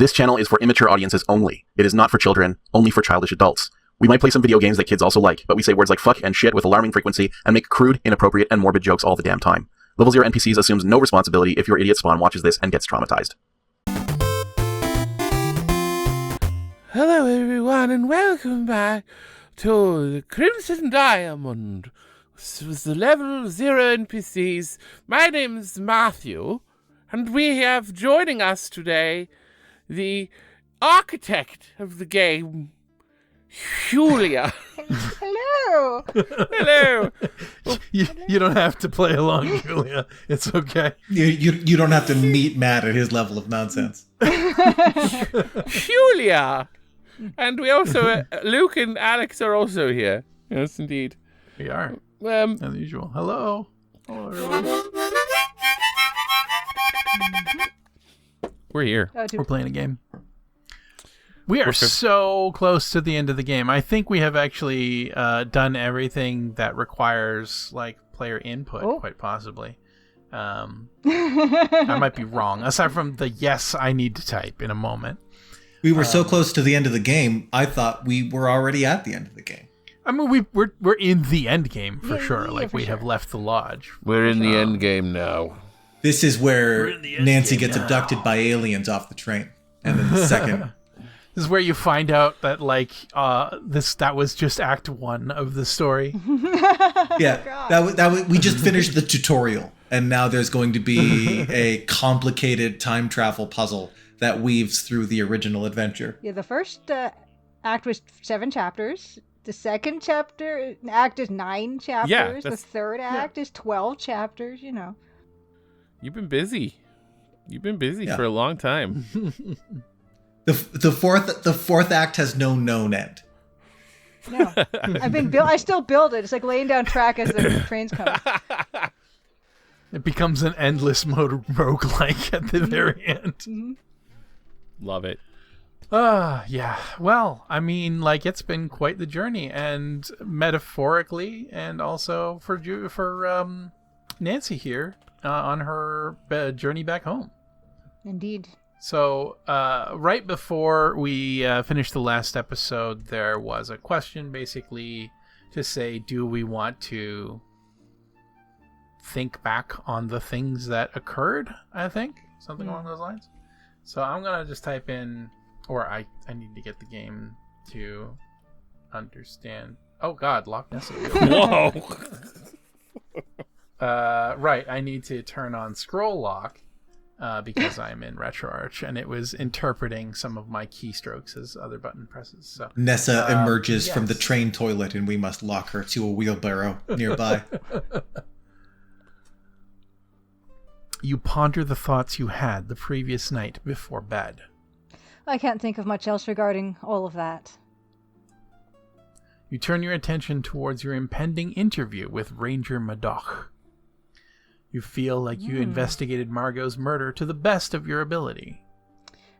This channel is for immature audiences only. It is not for children, only for childish adults. We might play some video games that kids also like, but we say words like fuck and shit with alarming frequency and make crude, inappropriate, and morbid jokes all the damn time. Level 0 NPCs assumes no responsibility if your idiot spawn watches this and gets traumatized. Hello everyone and welcome back to the Crimson Diamond. This was the level 0 NPCs. My name is Matthew, and we have joining us today the architect of the game, Julia. Hello. Hello. You don't have to play along, Julia. It's okay. You don't have to meet Matt at his level of nonsense. Julia. And we also, Luke and Alex are also here. Yes, indeed. We are. As usual. Hello. Hello, everyone. We're here. We're playing a game. We are so close to the end of the game. I think we have actually done everything that requires player input, quite possibly. I might be wrong. Aside from the yes, I need to type in a moment. We were so close to the end of the game, I thought we were already at the end of the game. I mean, we're in the end game for sure. We have left the lodge. We're in the end game now. This is where Nancy gets abducted by aliens off the train. And then the second... This is where you find out that that was just Act 1 of the story. Yeah, that was we just finished the tutorial, and now there's going to be a complicated time travel puzzle that weaves through the original adventure. Yeah, the first act was 7 chapters. The second act is 9 chapters. Yeah, the third act is 12 chapters. You know, you've been busy. For a long time. The fourth act has no known end. No, I still build it. It's like laying down track as the trains come. It becomes an endless mode roguelike at the very end. Mm-hmm. Love it. Yeah. Well, I mean, it's been quite the journey, and metaphorically, and also for Nancy here on her journey back home. Indeed. So, right before we finished the last episode, there was a question basically to say, do we want to think back on the things that occurred, I think? Something along those lines. So I'm going to just type in, or I need to get the game to understand. Oh, God, Loch Ness. Whoa. Right, I need to turn on scroll lock. Because I'm in RetroArch, and it was interpreting some of my keystrokes as other button presses. So Nessa emerges from the train toilet, and we must lock her to a wheelbarrow nearby. You ponder the thoughts you had the previous night before bed. I can't think of much else regarding all of that. You turn your attention towards your impending interview with Ranger Madoch. You feel like you investigated Margot's murder to the best of your ability.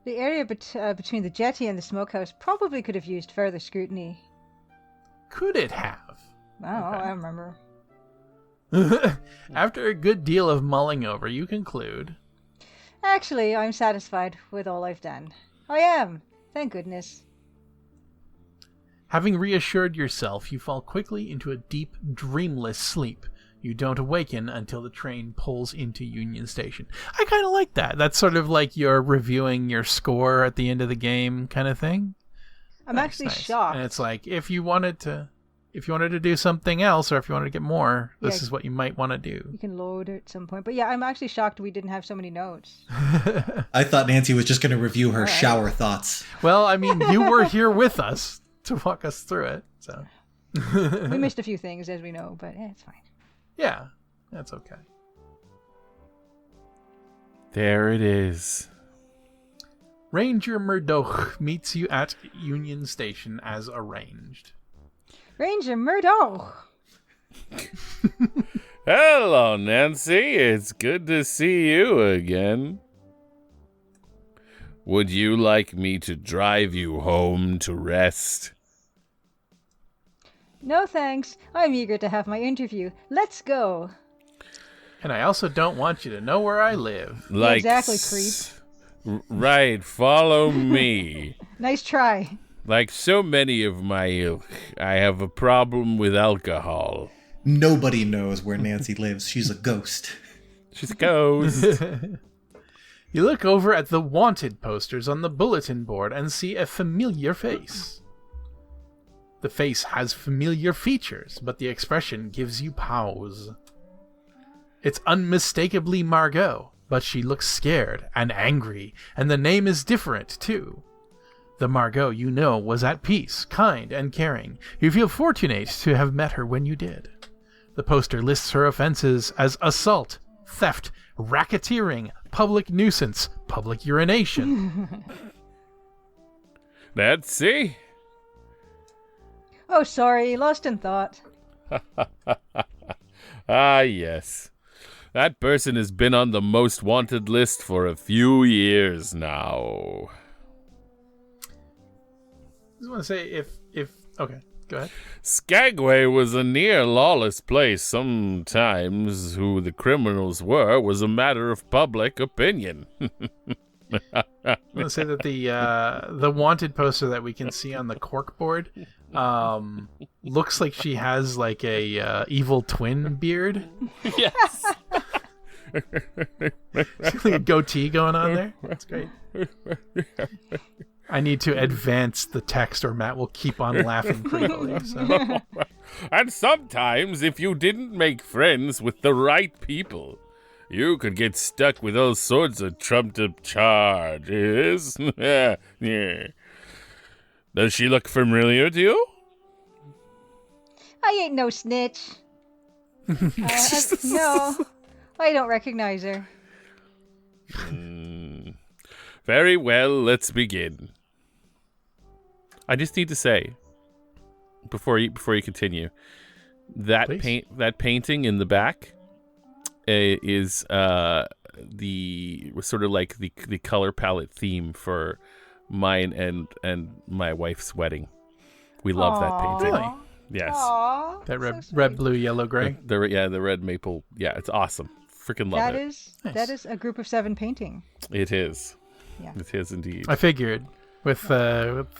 The area between the jetty and the smokehouse probably could have used further scrutiny. Could it have? Oh, okay. I remember. After a good deal of mulling over, you conclude... Actually, I'm satisfied with all I've done. I am. Thank goodness. Having reassured yourself, you fall quickly into a deep, dreamless sleep. You don't awaken until the train pulls into Union Station. I kind of like that. That's sort of like you're reviewing your score at the end of the game kind of thing. I'm actually shocked. And it's like, if you wanted to do something else, or if you wanted to get more, this is what you might want to do. You can load it at some point. But yeah, I'm actually shocked we didn't have so many notes. I thought Nancy was just going to review her shower thoughts. Well, I mean, you were here with us to walk us through it. So we missed a few things, as we know, but it's fine. Yeah, that's okay. There it is. Ranger Murdoch meets you at Union Station as arranged. Ranger Murdoch! Hello, Nancy. It's good to see you again. Would you like me to drive you home to rest? No thanks. I'm eager to have my interview. Let's go. And I also don't want you to know where I live. Exactly, creep. Right, follow me. Nice try. Like so many of my ilk, I have a problem with alcohol. Nobody knows where Nancy lives. She's a ghost. She's a ghost. You look over at the wanted posters on the bulletin board and see a familiar face. The face has familiar features, but the expression gives you pause. It's unmistakably Margot, but she looks scared and angry, and the name is different, too. The Margot you know was at peace, kind, and caring. You feel fortunate to have met her when you did. The poster lists her offenses as assault, theft, racketeering, public nuisance, public urination. Nancy? Oh, sorry, lost in thought. Ah, yes. That person has been on the most wanted list for a few years now. I just want to say if okay, go ahead. Skagway was a near lawless place. Sometimes who the criminals were was a matter of public opinion. I want to say that the wanted poster that we can see on the corkboard looks like she has like a evil twin beard. Yes. Like a goatee going on there. That's great. I need to advance the text or Matt will keep on laughing critically. So. And sometimes if you didn't make friends with the right people, you could get stuck with all sorts of trumped-up charges. Yeah. Does she look familiar to you? I ain't no snitch. No, I don't recognize her. Very well, let's begin. I just need to say, before you continue, that Please. that painting in the back is the sort of like the color palette theme for mine and my wife's wedding. We love that painting. Really? Yes. Aww, That so sweet. red, blue, yellow, gray. The red maple. Yeah, it's awesome. Freaking love it. Nice. That is a group of 7 painting. It is. Yeah. It is indeed. I figured with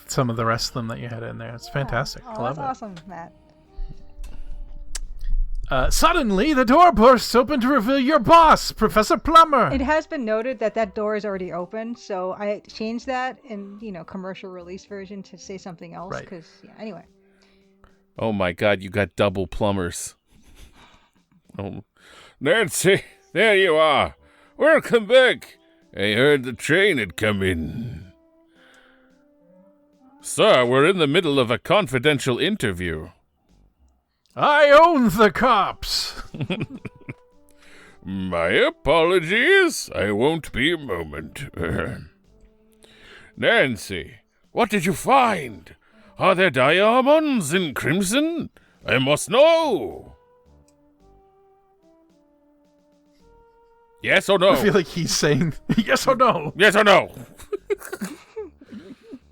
some of the rest of them that you had in there. It's fantastic. Oh, I love that's it. awesome, Matt. Suddenly, the door bursts open to reveal your boss, Professor Plummer. It has been noted that door is already open, so I changed that in commercial release version to say something else. Right. Because anyway. Oh my God, you got double plumbers. Oh, Nancy, there you are. Welcome back. I heard the train had come in. Sir, we're in the middle of a confidential interview. I own the cops. My apologies. I won't be a moment. Nancy, what did you find? Are there diamonds in crimson? I must know. Yes or no? I feel like he's saying yes or no. Yes or no?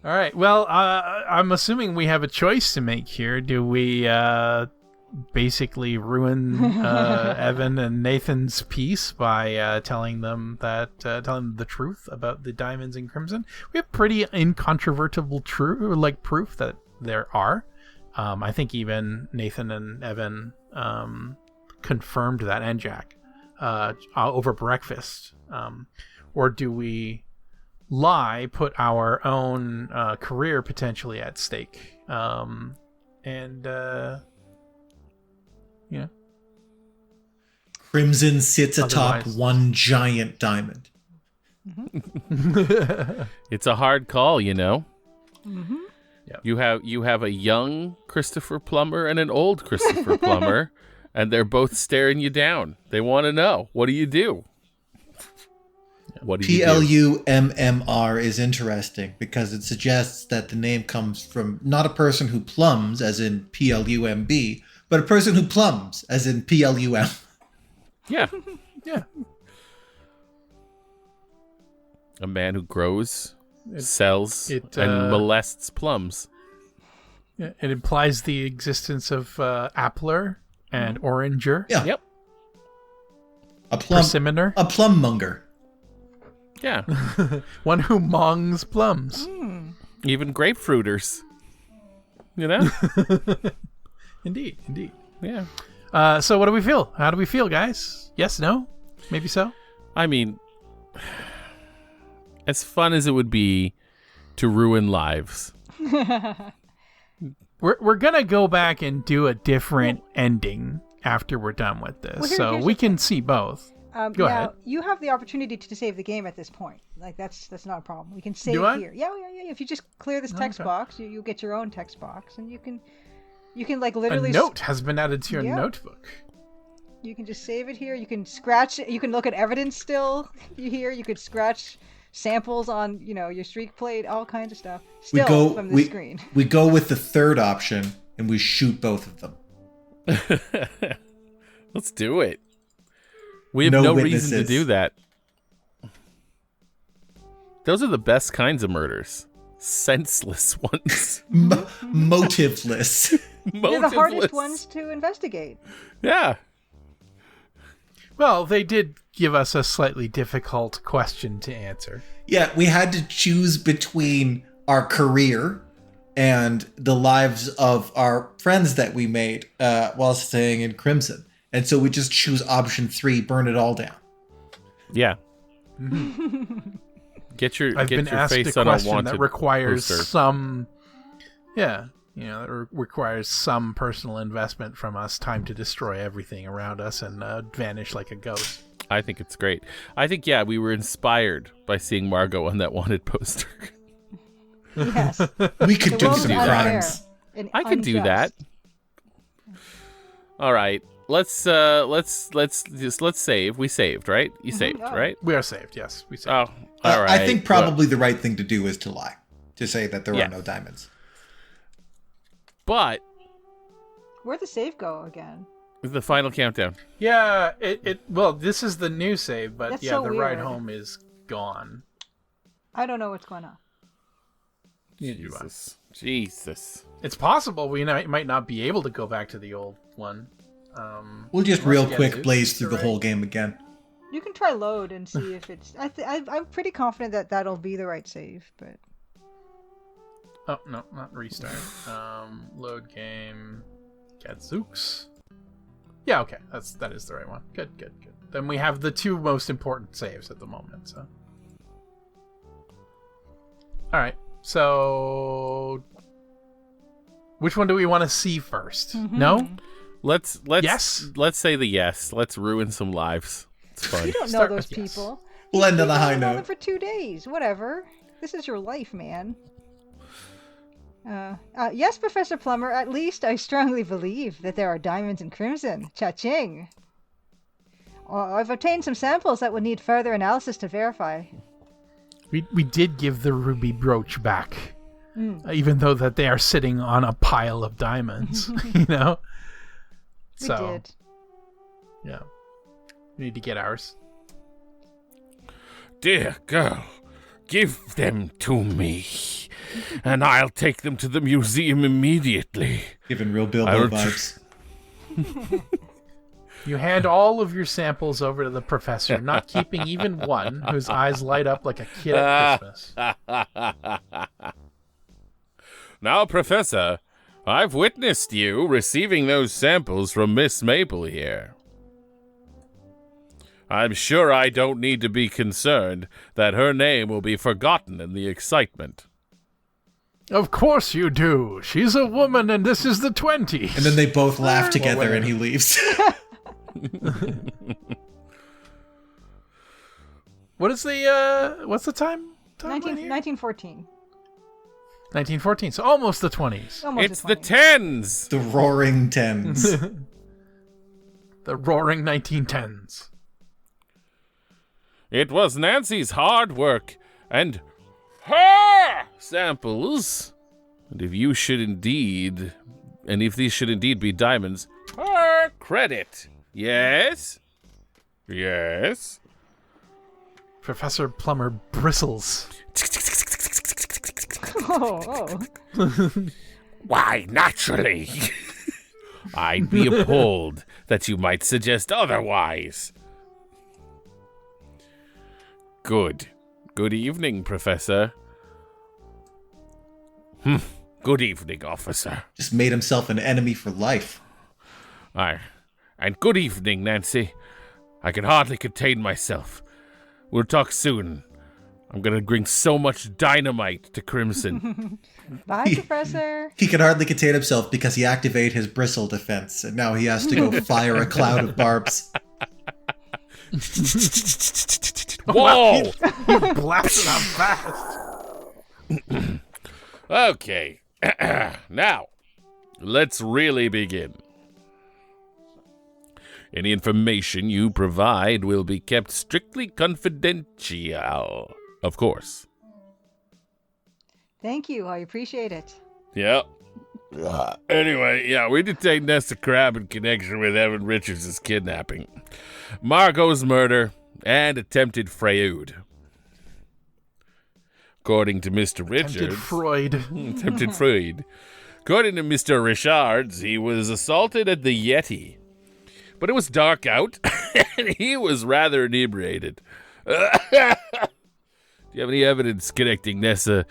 All right. Well, I'm assuming we have a choice to make here. Do we basically ruin Evan and Nathan's peace by telling them the truth about the diamonds in crimson? We have pretty incontrovertible proof that there are. I think even Nathan and Evan confirmed that, and Jack over breakfast. Or do we lie, put our own career potentially at stake, and Crimson sits atop Otherwise- one giant diamond. It's a hard call, you know. Mm-hmm. Yep. You have a young Christopher Plummer and an old Christopher Plummer, and they're both staring you down. They want to know, what do you do? What do you do? PLUMMR is interesting because it suggests that the name comes from not a person who plums, as in PLUMB, but a person who plums, as in PLUM. Yeah. yeah, A man who grows, sells, it, and molests plums. it implies the existence of Appler and Oranger, Yeah. Yep. A plum Persimminer. monger. Yeah. One who mongs plums. Even grapefruiters. You know? Indeed. Yeah. So what do we feel? How do we feel, guys? Yes, no? Maybe so? I mean, as fun as it would be to ruin lives. We're going to go back and do a different ending after we're done with this. Well, here's we the can thing. see both. Go now, ahead. You have the opportunity to save the game at this point. Like that's not a problem. We can save Do I? here. Yeah. If you just clear this text Okay. box, you get your own text box, and you can like A literally note has been added to your Yeah. notebook. You can just save it here. You can scratch it. You can look at evidence still here. You could scratch samples on your streak plate, all kinds of stuff. Still from the screen. We go with the third option and we shoot both of them. Let's do it. We have No no reason to witnesses. do that. Those are the best kinds of murders. Senseless ones. Motiveless. They're the hardest Motiveless. ones to investigate. Yeah. Well, they did give us a slightly difficult question to answer. Yeah, we had to choose between our career and the lives of our friends that we made while staying in Crimson. And so we just choose option 3, burn it all down. Yeah. Get your I've get been your asked face a on a question wanted that requires poster. some, that requires some personal investment from us, time to destroy everything around us and vanish like a ghost. I think it's great. I think we were inspired by seeing Margot on that wanted poster. Yes. We could The do world's some unfair crimes. and I could do unjust. that. All right. Let's save. We saved, right? You saved, Oh. right? We are saved, yes. We saved. Oh, all right. I think probably the right thing to do is to lie. To say that there Yeah. are no diamonds. But Where'd the save go again? the final countdown. Yeah, well, this is the new save, but That's yeah, so the ride weird. home is gone. I don't know what's going on. Jesus. It's possible we might not be able to go back to the old one. We'll just Once real again, quick it's blaze through the right. whole game again. You can try load and see if it's. I'm pretty confident that that'll be the right save, but Oh, no, not restart. Load game. Gadzooks. Yeah, okay. That is the right one. Good. Then we have the two most important saves at the moment, so. Alright, so which one do we want to see first? No? Let's Yes? Let's say the yes. Let's ruin some lives. It's fun. you don't know Start those with yes. people. We'll end on You've a high only known them note. for 2 days. Whatever. This is your life, man. Yes, Professor Plummer. At least I strongly believe that there are diamonds in Crimson. Cha-ching. I've obtained some samples that would need further analysis to verify. We did give the ruby brooch back, even though that they are sitting on a pile of diamonds, you know? We So, did. yeah. We need to get ours. Dear girl, give them to me, and I'll take them to the museum immediately. Giving real Bilbo I'll vibes. You hand all of your samples over to the professor, not keeping even one whose eyes light up like a kid at Christmas. Now, Professor, I've witnessed you receiving those samples from Miss Maple here. I'm sure I don't need to be concerned that her name will be forgotten in the excitement. Of course you do. She's a woman and this is the 20s. And then they both laugh together whatever. and he leaves. What is the, what's the time? 1914. 1914, so almost the 20s. Almost It's a the 20. tens! The roaring tens. The roaring 1910s. It was Nancy's hard work and her samples. And if these should indeed be diamonds, her credit. Yes? Yes? Professor Plummer bristles. Oh. Why, naturally. I'd be appalled that you might suggest otherwise. Good. Good evening, Professor. Good evening, officer. Just made himself an enemy for life. Aye. And good evening, Nancy. I can hardly contain myself. We'll talk soon. I'm gonna bring so much dynamite to Crimson. Bye, Professor. He can hardly contain himself because he activated his bristle defense, and now he has to go fire a cloud of barbs. Whoa! He blasted out fast. Okay. Now, let's really begin. Any information you provide will be kept strictly confidential, of course. Thank you. I appreciate it. Yep. Anyway, we detained Nessa Crab in connection with Evan Richards' kidnapping, Margot's murder, and attempted fraud. According to Mr. Richards... Attempted Freud. According to Mr. Richards, he was assaulted at the Yeti. But it was dark out, and he was rather inebriated. Do you have any evidence connecting Nessa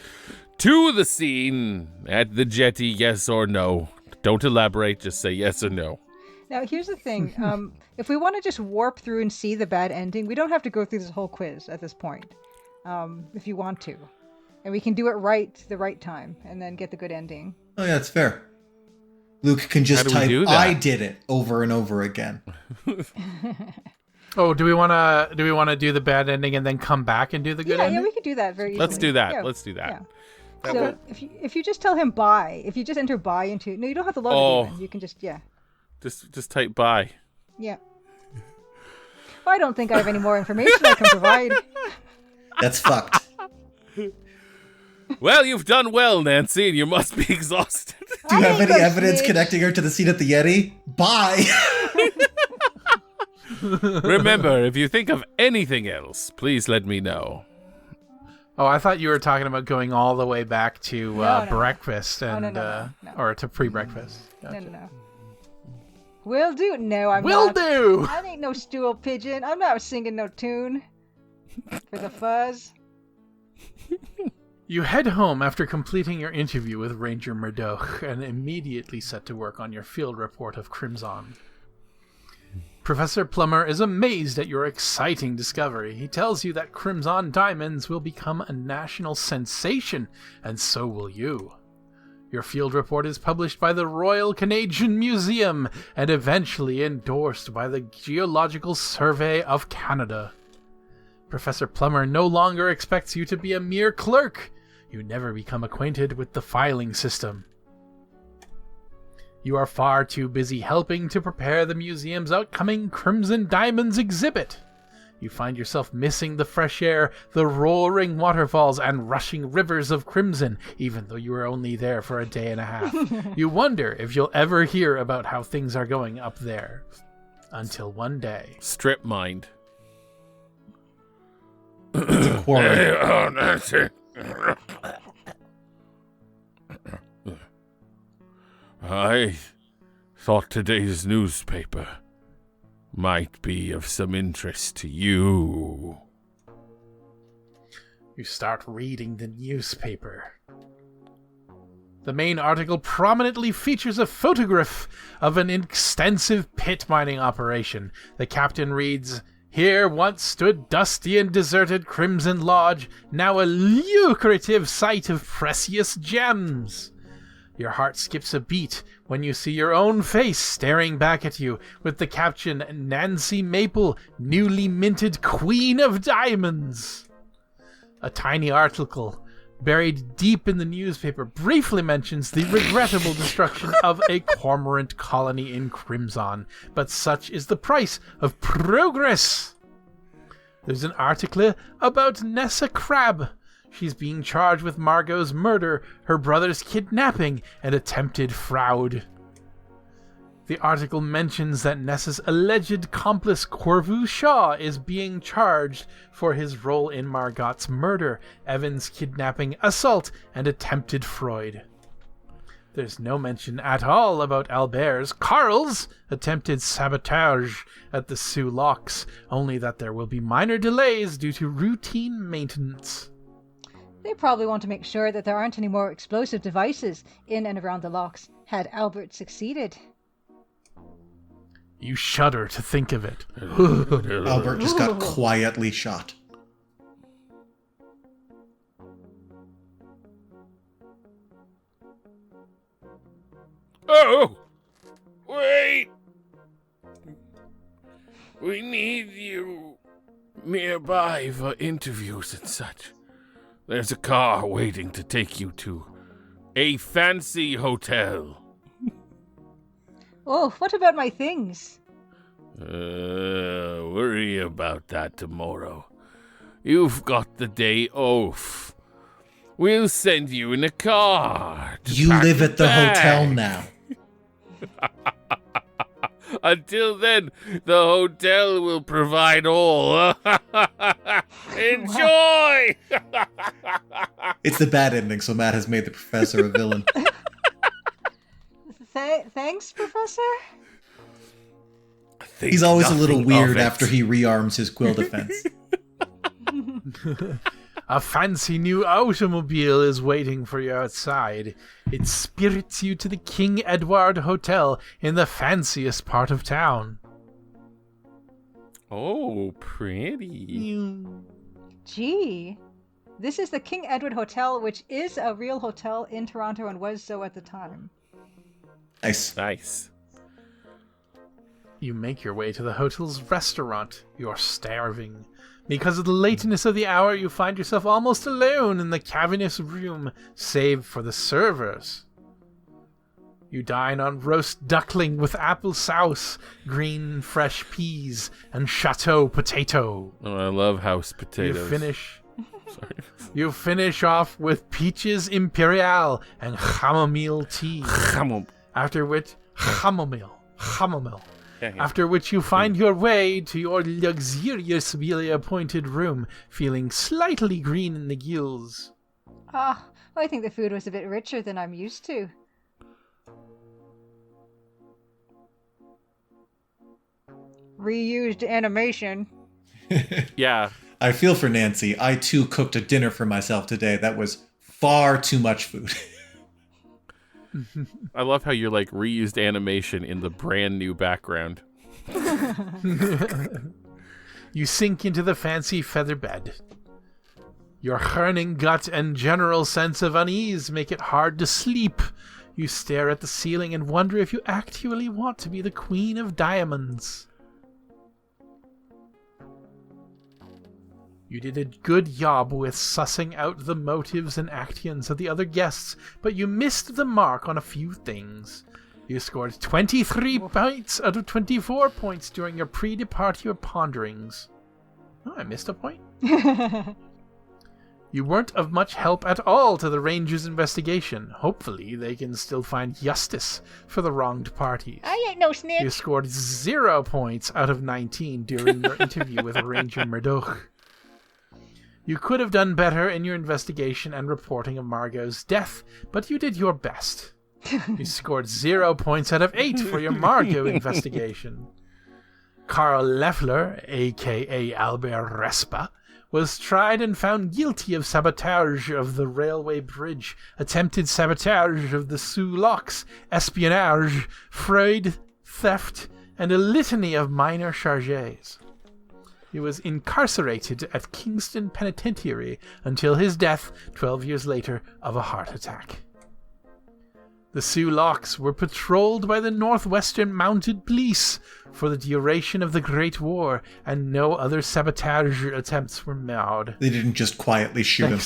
to the scene at the jetty, yes or no? Don't elaborate, just say yes or no. Now, here's the thing. If we want to just warp through and see the bad ending, we don't have to go through this whole quiz at this point, if you want to. And we can do it the right time, and then get the good ending. Oh, yeah, it's fair. Luke can just type, I did it, over and over again. Oh, do we want to do the bad ending and then come back and do the good ending? Yeah, we could do that very easily. Let's do that. Yeah. Let's do that. Yeah. So if you just tell him bye, if you just enter bye into... No, you don't have to load it even. You can just, Just type bye. Yeah. Well, I don't think I have any more information I can provide. That's fucked. Well, you've done well, Nancy, and you must be exhausted. Do you have any evidence connecting her to the scene at the Yeti? Bye! Remember, if you think of anything else, please let me know. Oh, I thought you were talking about going all the way back to breakfast and No. or to pre-breakfast. Gotcha. No. Will do. No, I'm Will not. do. I ain't no stool pigeon. I'm not singing no tune for the fuzz. You head home after completing your interview with Ranger Murdoch and immediately set to work on your field report of Crimson. Professor Plummer is amazed at your exciting discovery. He tells you that Crimson diamonds will become a national sensation, and so will you. Your field report is published by the Royal Canadian Museum and eventually endorsed by the Geological Survey of Canada. Professor Plummer no longer expects you to be a mere clerk. You never become acquainted with the filing system. You are far too busy helping to prepare the museum's upcoming Crimson Diamonds exhibit. You find yourself missing the fresh air, the roaring waterfalls, and rushing rivers of crimson, even though you were only there for a day and a half. You wonder if you'll ever hear about how things are going up there. Until one day. Strip mind. Nancy. I thought today's newspaper might be of some interest to you. You start reading the newspaper. The main article prominently features a photograph of an extensive pit mining operation. The captain reads, "Here once stood dusty and deserted Crimson Lodge, now a lucrative site of precious gems." Your heart skips a beat when you see your own face staring back at you with the caption, "Nancy Maple, newly minted Queen of Diamonds." A tiny article buried deep in the newspaper briefly mentions the regrettable destruction of a cormorant colony in Crimson, but such is the price of progress. There's an article about Nessa Crab. She's being charged with Margot's murder, her brother's kidnapping, and attempted fraud. The article mentions that Nessa's alleged accomplice Corvu Shaw is being charged for his role in Margot's murder, Evan's kidnapping, assault, and attempted fraud. There's no mention at all about Carl's attempted sabotage at the Sioux Locks, only that there will be minor delays due to routine maintenance. They probably want to make sure that there aren't any more explosive devices in and around the locks, had Albert succeeded. You shudder to think of it. Albert just got quietly shot. Oh! Wait! We need you nearby for interviews and such. There's a car waiting to take you to a fancy hotel. Oh, what about my things? Worry about that tomorrow. You've got the day off. We'll send you in a car. You live at the hotel now. Until then, the hotel will provide all. Enjoy! It's the bad ending, so Matt has made the professor a villain. Thanks, Professor? He's always a little weird after he rearms his quill defense. A fancy new automobile is waiting for you outside. It spirits you to the King Edward Hotel in the fanciest part of town. Oh, pretty. Gee. This is the King Edward Hotel, which is a real hotel in Toronto and was so at the time. Nice. You make your way to the hotel's restaurant. You're starving. Because of the lateness of the hour, you find yourself almost alone in the cavernous room, save for the servers. You dine on roast duckling with apple sauce, green fresh peas, and chateau potato. Oh, I love house potatoes. You finish off with peaches imperial and chamomile tea. After which, chamomile. After which you find your way to your luxuriously appointed room, feeling slightly green in the gills. I think the food was a bit richer than I'm used to. Reused animation. Yeah. I feel for Nancy. I too cooked a dinner for myself today. That was far too much food. I love how you're like reused animation in the brand new background. You sink into the fancy feather bed. Your churning gut and general sense of unease make it hard to sleep. You stare at the ceiling and wonder if you actually want to be the Queen of Diamonds. You did a good job with sussing out the motives and actions of the other guests, but you missed the mark on a few things. You scored 23 points out of 24 points during your pre-departure ponderings. Oh, I missed a point. You weren't of much help at all to the Rangers' investigation. Hopefully, they can still find justice for the wronged parties. I ain't no snitch. You scored 0 points out of 19 during your interview with Ranger Murdoch. You could have done better in your investigation and reporting of Margot's death, but you did your best. You scored 0 points out of 8 for your Margot investigation. Karl Leffler, a.k.a. Albert Respa, was tried and found guilty of sabotage of the railway bridge, attempted sabotage of the Sioux Locks, espionage, fraud, theft, and a litany of minor charges. He was incarcerated at Kingston Penitentiary until his death 12 years later of a heart attack. The Sioux Locks were patrolled by the Northwestern Mounted Police for the duration of the Great War, and no other sabotage attempts were made. They didn't just quietly shoot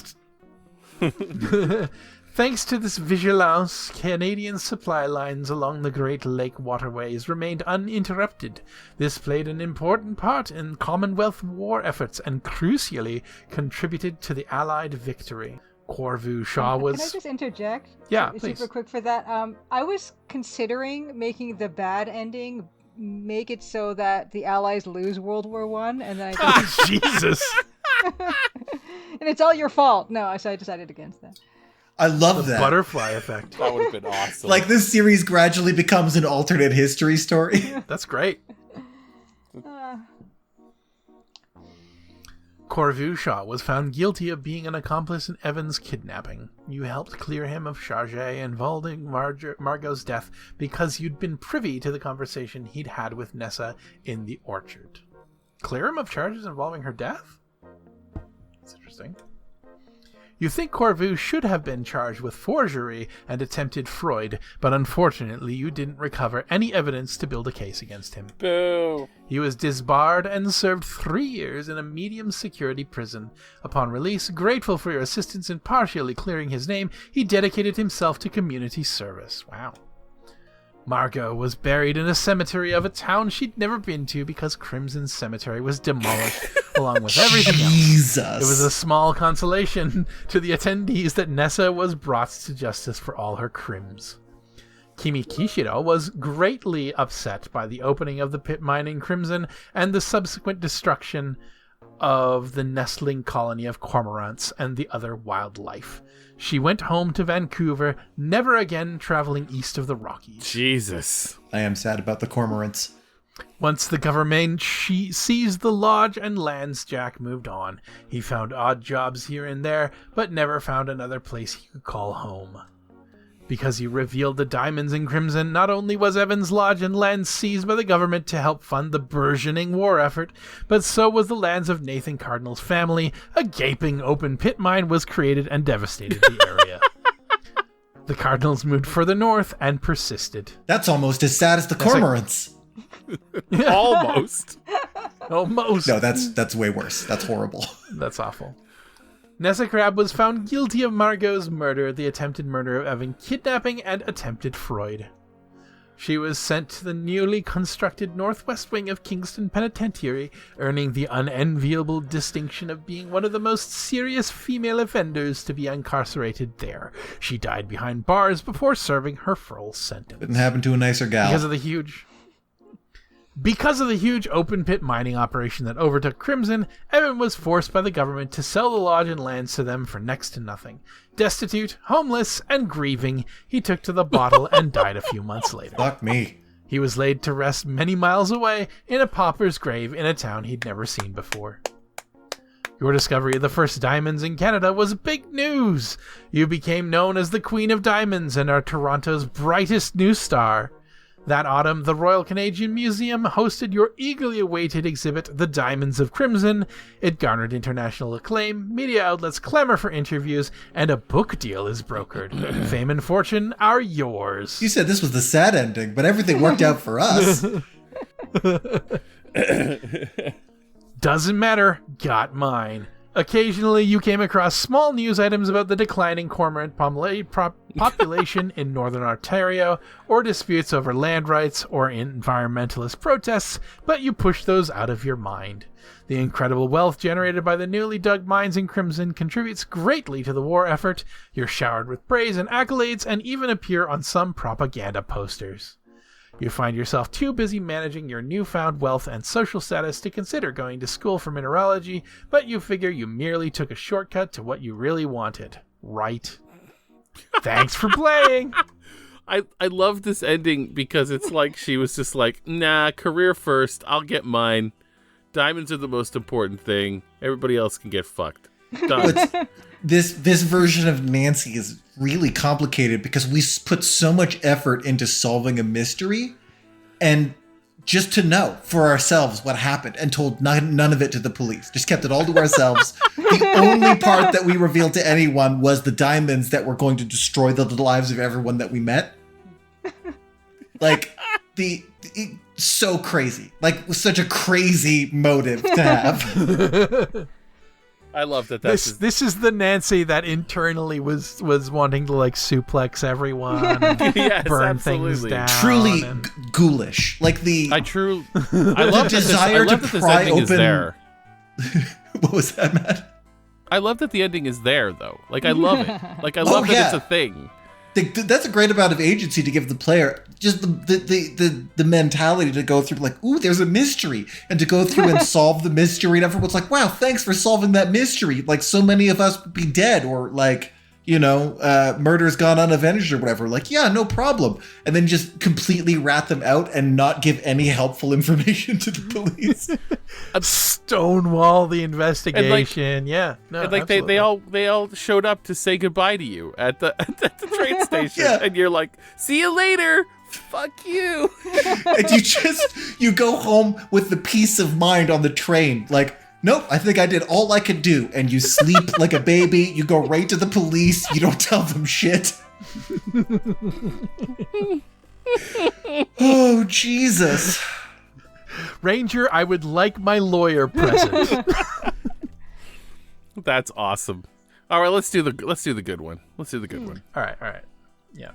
him. Thanks to this vigilance, Canadian supply lines along the Great Lake waterways remained uninterrupted. This played an important part in Commonwealth war efforts and crucially contributed to the Allied victory. Corvu Shaw was... Can I just interject? Yeah, please. Super quick for that. I was considering making the bad ending make it so that the Allies lose World War One, and then I Jesus! and it's all your fault. No, so I decided against that. I love The that. butterfly effect. That would have been awesome. Like this series gradually becomes an alternate history story. That's great. Uh, Corvu Shaw was found guilty of being an accomplice in Evan's kidnapping. You helped clear him of charge involving Margot's death because you'd been privy to the conversation he'd had with Nessa in the orchard. Clear him of charges involving her death? That's interesting. You think Corvu should have been charged with forgery and attempted fraud, but unfortunately you didn't recover any evidence to build a case against him. Boo. He was disbarred and served 3 years in a medium security prison. Upon release, grateful for your assistance in partially clearing his name, he dedicated himself to community service. Wow. Margot was buried in a cemetery of a town she'd never been to because Crimson Cemetery was demolished along with everything else. Jesus. It was a small consolation to the attendees that Nessa was brought to justice for all her crimes. Kimi Kishiro was greatly upset by the opening of the pit mine in Crimson and the subsequent destruction of the nestling colony of cormorants and the other wildlife. She went home to Vancouver, never again traveling east of the Rockies. Jesus. I am sad about the cormorants. Once the government seized the lodge and lands, Jack moved on. He found odd jobs here and there, but never found another place he could call home. Because he revealed the diamonds in Crimson, not only was Evan's lodge and land seized by the government to help fund the burgeoning war effort, but so was the lands of Nathan Cardinal's family. A gaping open pit mine was created and devastated the area. The Cardinals moved further north and persisted. That's almost as sad as the cormorants. Almost. Almost. No, that's way worse. That's horrible. That's awful. Nessa Crab was found guilty of Margot's murder, the attempted murder of Evan, kidnapping, and attempted fraud. She was sent to the newly constructed northwest wing of Kingston Penitentiary, earning the unenviable distinction of being one of the most serious female offenders to be incarcerated there. She died behind bars before serving her full sentence. Didn't happen to a nicer gal. Because of the huge open pit mining operation that overtook Crimson, Evan was forced by the government to sell the lodge and lands to them for next to nothing. Destitute, homeless, and grieving, he took to the bottle and died a few months later. Fuck me. He was laid to rest many miles away in a pauper's grave in a town he'd never seen before. Your discovery of the first diamonds in Canada was big news. You became known as the Queen of Diamonds and are Toronto's brightest new star. That autumn, the Royal Canadian Museum hosted your eagerly awaited exhibit, The Diamonds of Crimson. It garnered international acclaim, media outlets clamor for interviews, and a book deal is brokered. Fame and fortune are yours. You said this was the sad ending, but everything worked out for us. Doesn't matter, got mine. Occasionally, you came across small news items about the declining cormorant population in northern Ontario, or disputes over land rights or environmentalist protests, but you pushed those out of your mind. The incredible wealth generated by the newly dug mines in Crimson contributes greatly to the war effort. You're showered with praise and accolades, and even appear on some propaganda posters. You find yourself too busy managing your newfound wealth and social status to consider going to school for mineralogy, but you figure you merely took a shortcut to what you really wanted. Right? Thanks for playing! I love this ending because it's like she was just like, nah, career first, I'll get mine. Diamonds are the most important thing. Everybody else can get fucked. Done. This version of Nancy is really complicated because we put so much effort into solving a mystery and just to know for ourselves what happened and told none of it to the police. Just kept it all to ourselves. The only part that we revealed to anyone was the diamonds that were going to destroy the lives of everyone that we met. Like, so crazy. Like, such a crazy motive to have. I love that. This is the Nancy that internally was wanting to like suplex everyone, and yes, burn absolutely. things down. Truly ghoulish. Like I love desire that to this pry ending is open. there. What was that, Matt? I love that the ending is there, though. Like, I love it. Like, I love that it's a thing. That's a great amount of agency to give the player. Just the mentality to go through, like, ooh, there's a mystery, and to go through and solve the mystery, and everyone's like, wow, thanks for solving that mystery. Like, so many of us would be dead, or like murder's gone unavenged or whatever. Like, yeah, no problem. And then just completely rat them out and not give any helpful information to the police. Stonewall the investigation. Yeah. No, And like they all showed up to say goodbye to you at the train station, Yeah. and you're like, "See you later, fuck you." And you go home with the peace of mind on the train. Like, nope, I think I did all I could do. And you sleep like a baby. You go right to the police. You don't tell them shit. Oh, Jesus. Ranger, I would like my lawyer present. That's awesome. All right, let's do the good one. Let's do the good one. All right. Yeah.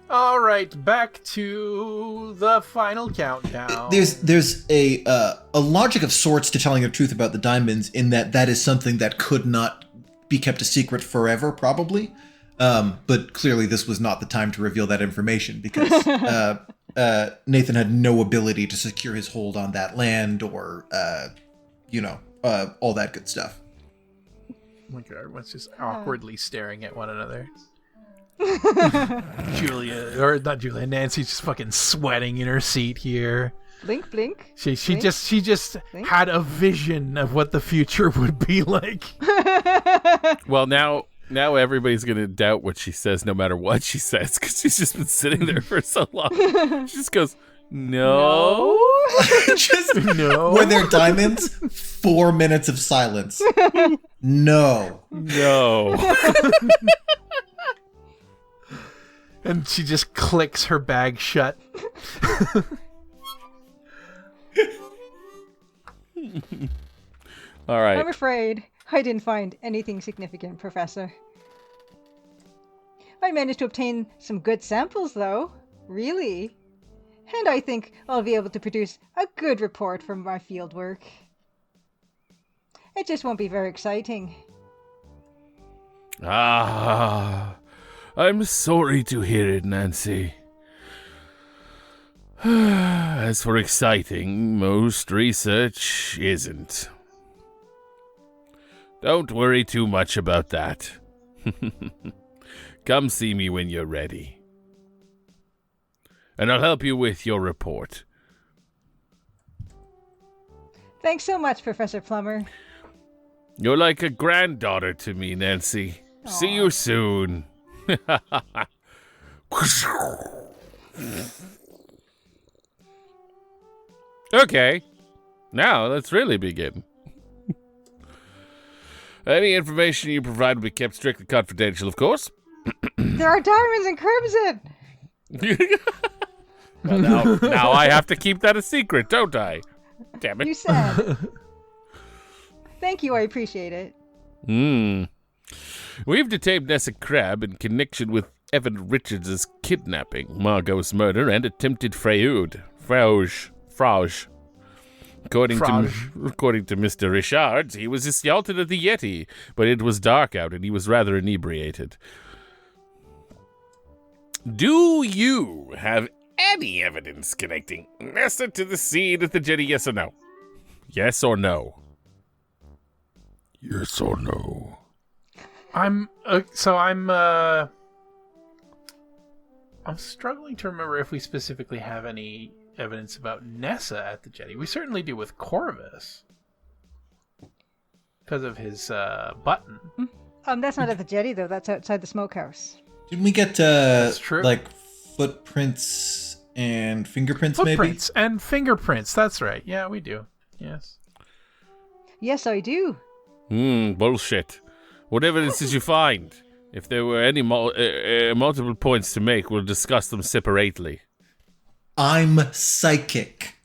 All right, back to the final countdown. There's a logic of sorts to telling the truth about the diamonds, in that is something that could not be kept a secret forever, probably. But clearly this was not the time to reveal that information, because Nathan had no ability to secure his hold on that land or, all that good stuff. Oh my God, everyone's just awkwardly staring at one another. Nancy's just fucking sweating in her seat here. Blink, blink. She blink, just blink. had a vision of what the future would be like. Well, now everybody's gonna doubt what she says, no matter what she says, because she's just been sitting there for so long. She just goes, "No." Just No. were there diamonds? 4 minutes of silence. No. And she just clicks her bag shut. All right. I'm afraid I didn't find anything significant, Professor. I managed to obtain some good samples, though. Really. And I think I'll be able to produce a good report from my fieldwork. It just won't be very exciting. I'm sorry to hear it, Nancy. As for exciting, most research isn't. Don't worry too much about that. Come see me when you're ready. And I'll help you with your report. Thanks so much, Professor Plummer. You're like a granddaughter to me, Nancy. See you soon. Okay, now let's really begin. Any information you provide will be kept strictly confidential, of course. There are diamonds in crimson! Well, now I have to keep that a secret, don't I? Damn You it. said. Thank you, I appreciate it. We've detained Nessa Crab in connection with Evan Richards' kidnapping, Margot's murder, and attempted fraude. According to Mr. Richards, he was assaulted at the Yeti, but it was dark out and he was rather inebriated. Do you have any evidence connecting Nessa to the scene at the jetty, yes or no? Yes or no? Yes or no? I'm struggling to remember if we specifically have any evidence about Nessa at the jetty. We certainly do with Corvus because of his button. That's not at the jetty, though. That's outside the smokehouse. Didn't we get That's true. like footprints and fingerprints, Footprints and fingerprints. That's right. Yeah, we do. Yes. Yes, I do. Bullshit. What evidence did you find? If there were any multiple points to make, we'll discuss them separately. I'm psychic.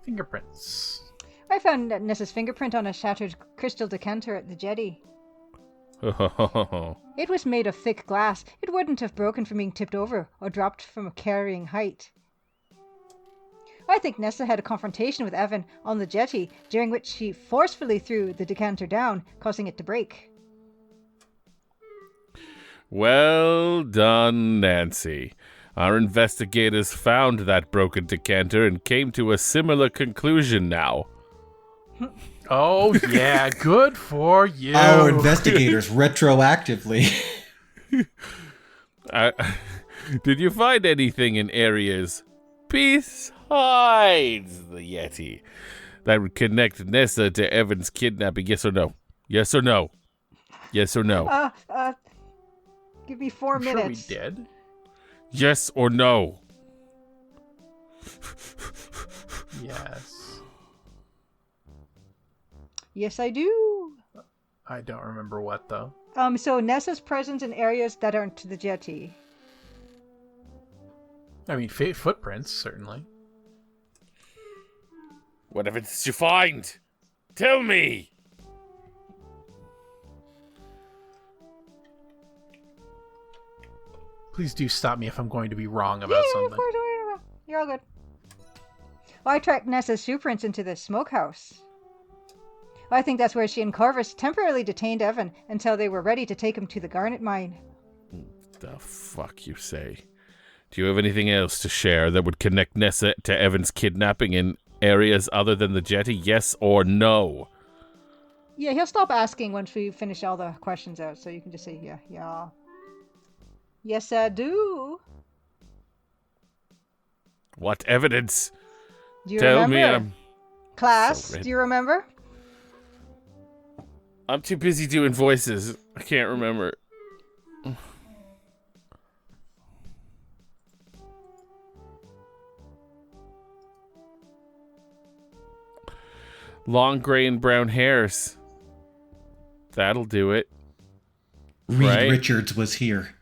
Fingerprints. I found Nessa's fingerprint on a shattered crystal decanter at the jetty. It was made of thick glass. It wouldn't have broken from being tipped over or dropped from a carrying height. I think Nessa had a confrontation with Evan on the jetty, during which she forcefully threw the decanter down, causing it to break. Well done, Nancy. Our investigators found that broken decanter and came to a similar conclusion now. Oh, yeah, good for you. Our investigators retroactively. Did you find anything in areas besides the Yeti that would connect Nessa to Evan's kidnapping? Yes or no? Yes or no? Yes or no? Give me 4 I'm minutes. sure we did. Yes or no? Yes. Yes, I do. I don't remember what, though. So Nessa's presence in areas that aren't the jetty. I mean, footprints, certainly. What evidence did you find? Tell me! Please do stop me if I'm going to be wrong about Of something. course, you're all good. Well, I tracked Nessa's shoe prints into the smokehouse. I think that's where she and Corvus temporarily detained Evan until they were ready to take him to the garnet mine. The fuck you say? Do you have anything else to share that would connect Nessa to Evan's kidnapping in areas other than the jetty? Yes or no? Yeah, he'll stop asking once we finish all the questions out, so you can just say, yeah. Yes, I do. What evidence? Do you Tell remember? me. Class, so do you remember? I'm too busy doing voices. I can't remember. Long gray and brown hairs. That'll do it. Reed Right? Richards was here.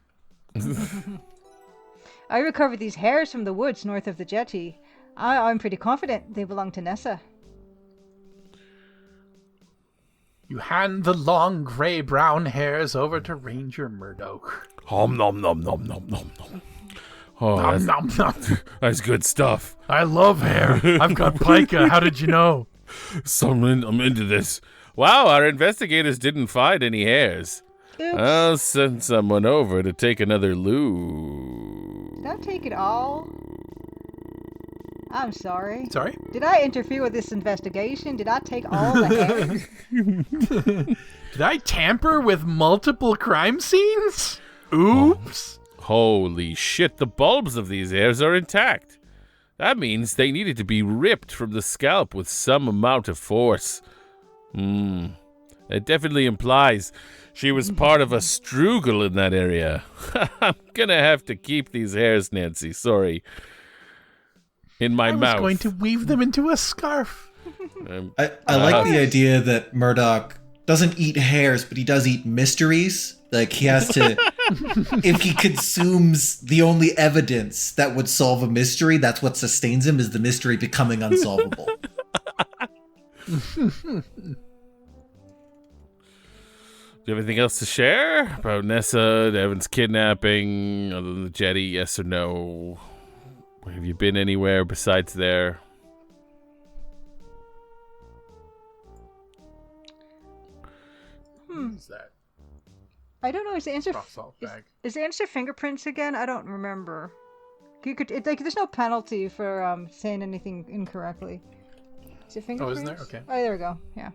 I recovered these hairs from the woods north of the jetty. I'm pretty confident they belong to Nessa. You hand the long gray-brown hairs over to Ranger Murdoch. Nom nom nom nom nom nom nom. Oh, Nom, that's, nom, nom. that's good stuff. I love hair. I've got pica. How did you know? I'm into this. Wow, our investigators didn't find any hairs. Oops. I'll send someone over to take another look. Don't take it all. I'm sorry. Sorry? Did I interfere with this investigation? Did I take all the hairs? Did I tamper with multiple crime scenes? Oops. Holy shit, the bulbs of these hairs are intact. That means they needed to be ripped from the scalp with some amount of force. It definitely implies she was part of a struggle in that area. I'm gonna have to keep these hairs, Nancy. Sorry. In my I was mouth. going to weave them into a scarf. I like the idea that Murdoch doesn't eat hairs, but he does eat mysteries. Like, he has to... if he consumes the only evidence that would solve a mystery, that's what sustains him, is the mystery becoming unsolvable. Do you have anything else to share about Nessa, Evan's kidnapping, other than the jetty? Yes or no? Have you been anywhere besides there? What is that? I don't know. Is the answer Rock salt bag. is the answer fingerprints again? I don't remember. There's no penalty for saying anything incorrectly. Is it fingerprints? isn't there? Okay. Oh, there we go. Yeah.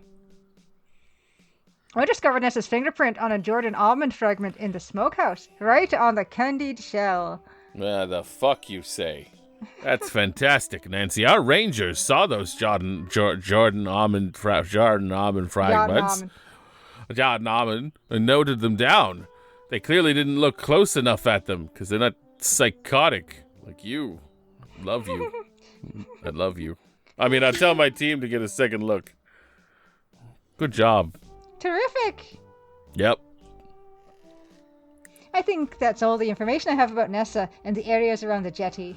I discovered Nessa's fingerprint on a Jordan almond fragment in the smokehouse, right on the candied shell. The fuck you say? That's fantastic, Nancy. Our rangers saw those Jordan almond fragments. Jordan almond, and noted them down. They clearly didn't look close enough at them because they're not psychotic like you. Love you. I love you. I mean, I'll tell my team to get a second look. Good job. Terrific. Yep. I think that's all the information I have about Nessa and the areas around the jetty.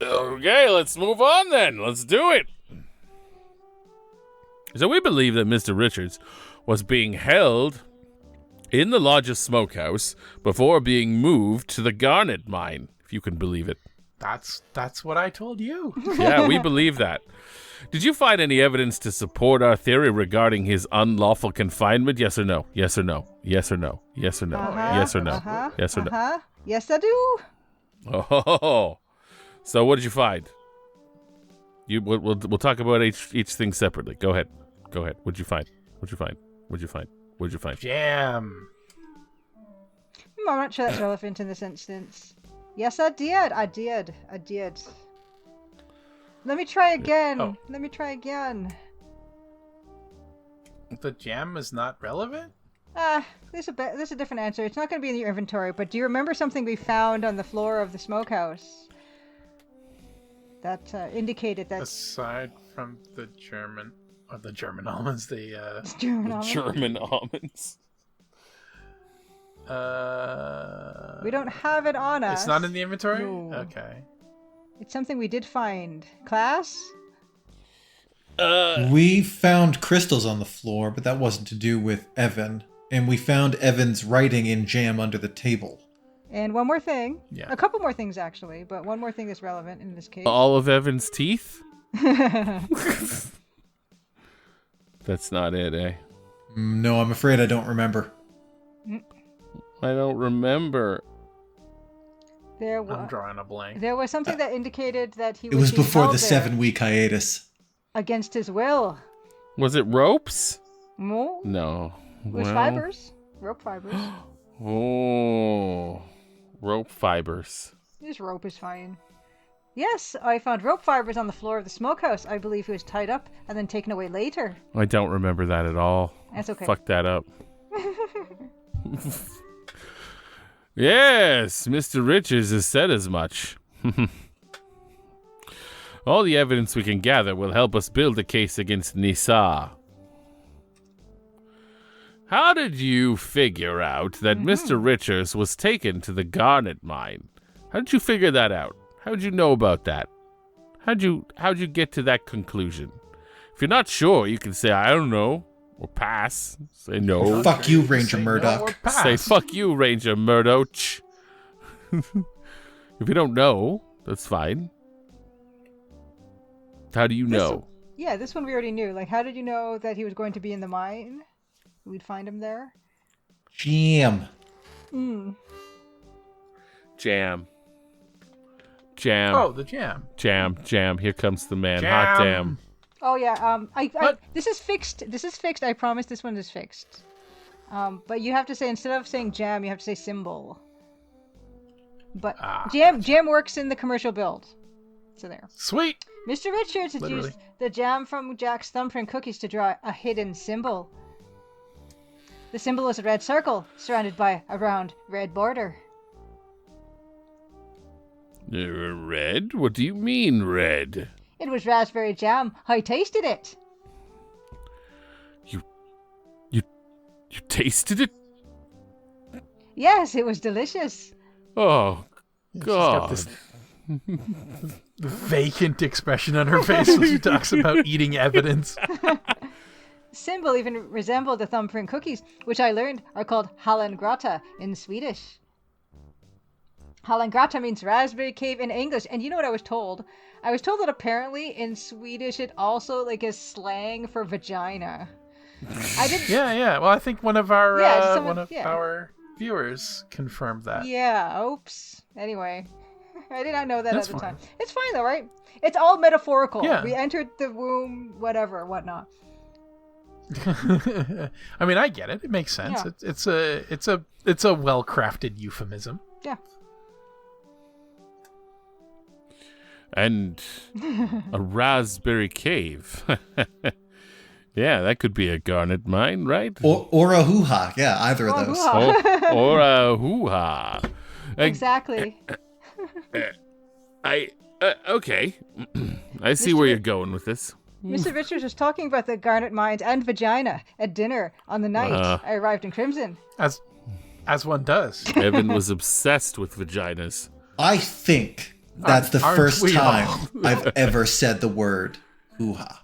Okay, let's move on then. Let's do it. So we believe that Mr. Richards was being held in the Lodge's smokehouse before being moved to the garnet mine, if you can believe it. That's what I told you. Yeah, we believe that. Did you find any evidence to support our theory regarding his unlawful confinement? Yes or no? Yes or no? Yes or no? Yes or no? Yes or no? Yes or no? Yes, I do. Oh, so what did you find? We'll talk about each thing separately. Go ahead. What'd you find? Jam. I'm not sure that's relevant in this instance. Yes, I did. Let me try again. Oh. The jam is not relevant? There's a different answer. It's not going to be in your inventory, but do you remember something we found on the floor of the smokehouse that indicated that... Aside from the German almonds, the German almond? German almonds. We don't have it on us. It's not in the inventory? No. Okay. It's something we did find. Class? We found crystals on the floor, but that wasn't to do with Evan. And we found Evan's writing in jam under the table. And one more thing. Yeah. A couple more things, actually, but one more thing that's relevant in this case. All of Evan's teeth? That's not it, eh? No, I'm afraid I don't remember. I don't remember. I'm drawing a blank. There was something that indicated that he It was being before held the there 7-week hiatus. against his will. Was it ropes? No? No. It was fibers. Rope fibers. Oh. Rope fibers. This rope is fine. Yes, I found rope fibers on the floor of the smokehouse. I believe he was tied up and then taken away later. I don't remember that at all. That's okay. Fuck that up. Yes, Mr. Richards has said as much. All the evidence we can gather will help us build a case against Nisa. How did you figure out that Mr. Richards was taken to the garnet mine? How did you figure that out? How did you know about that? How'd you get to that conclusion? If you're not sure, you can say, I don't know, or pass. Say no. Fuck you, Ranger Say no Murdoch. or pass. Say, fuck you, Ranger Murdoch. If you don't know, that's fine. How do you know? Yeah, this one we already knew. Like, how did you know that he was going to be in the mine? We'd find him there? Jam. Jam. Oh, the jam. Jam. Here comes the man. Jam. Hot damn. Oh, yeah. What? This is fixed. I promise this one is fixed. But you have to say, instead of saying jam, you have to say symbol. But jam works in the commercial build. So there. Sweet. Mr. Richards had Literally. used the jam from Jack's thumbprint cookies to draw a hidden symbol. The symbol is a red circle surrounded by a round red border. Red? What do you mean, red? It was raspberry jam. I tasted it. You tasted it? Yes, it was delicious. Oh, She's got God. this vacant expression on her face when she talks about eating evidence. Symbol even resembled the thumbprint cookies, which I learned are called Hallangrata in Swedish. Hallangrata means raspberry cave in English, and you know what I was told? I was told that apparently in Swedish it also is slang for vagina. I didn't. Yeah. Well, I think one of our Yeah, our viewers confirmed that. Yeah. Oops. Anyway, I did not know that That's at the fine. time. It's fine though, right? It's all metaphorical. Yeah. We entered the womb, whatnot. I mean, I get it. It makes sense. Yeah. It's a well-crafted euphemism. Yeah. And a raspberry cave. Yeah, that could be a garnet mine, right? Or a hoo-ha. Yeah, either of those. hoo-ha. Or a hoo-ha. Exactly. Okay. I see where you're going with this. Mr. Richards was talking about the garnet mines and vagina at dinner on the night I arrived in Crimson. As one does. Evan was obsessed with vaginas. I think that's the Aren't first we time all? I've ever said the word hoo-ha.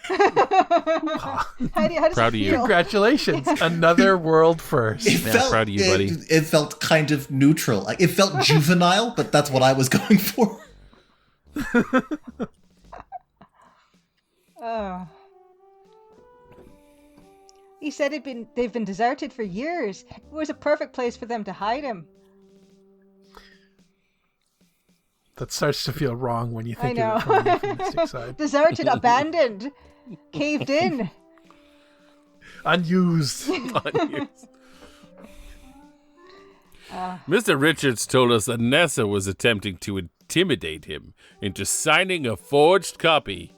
How does Proud of it you. feel? Congratulations. Another world first. It Yeah, proud of you, buddy. It felt kind of neutral. Like, it felt juvenile, but that's what I was going for. Oh. He said they've been deserted for years. It was a perfect place for them to hide him. That starts to feel wrong when you I think know. of it from the euphemistic side. Deserted, abandoned, caved in. Unused. Mr. Richards told us that Nessa was attempting to intimidate him into signing a forged copy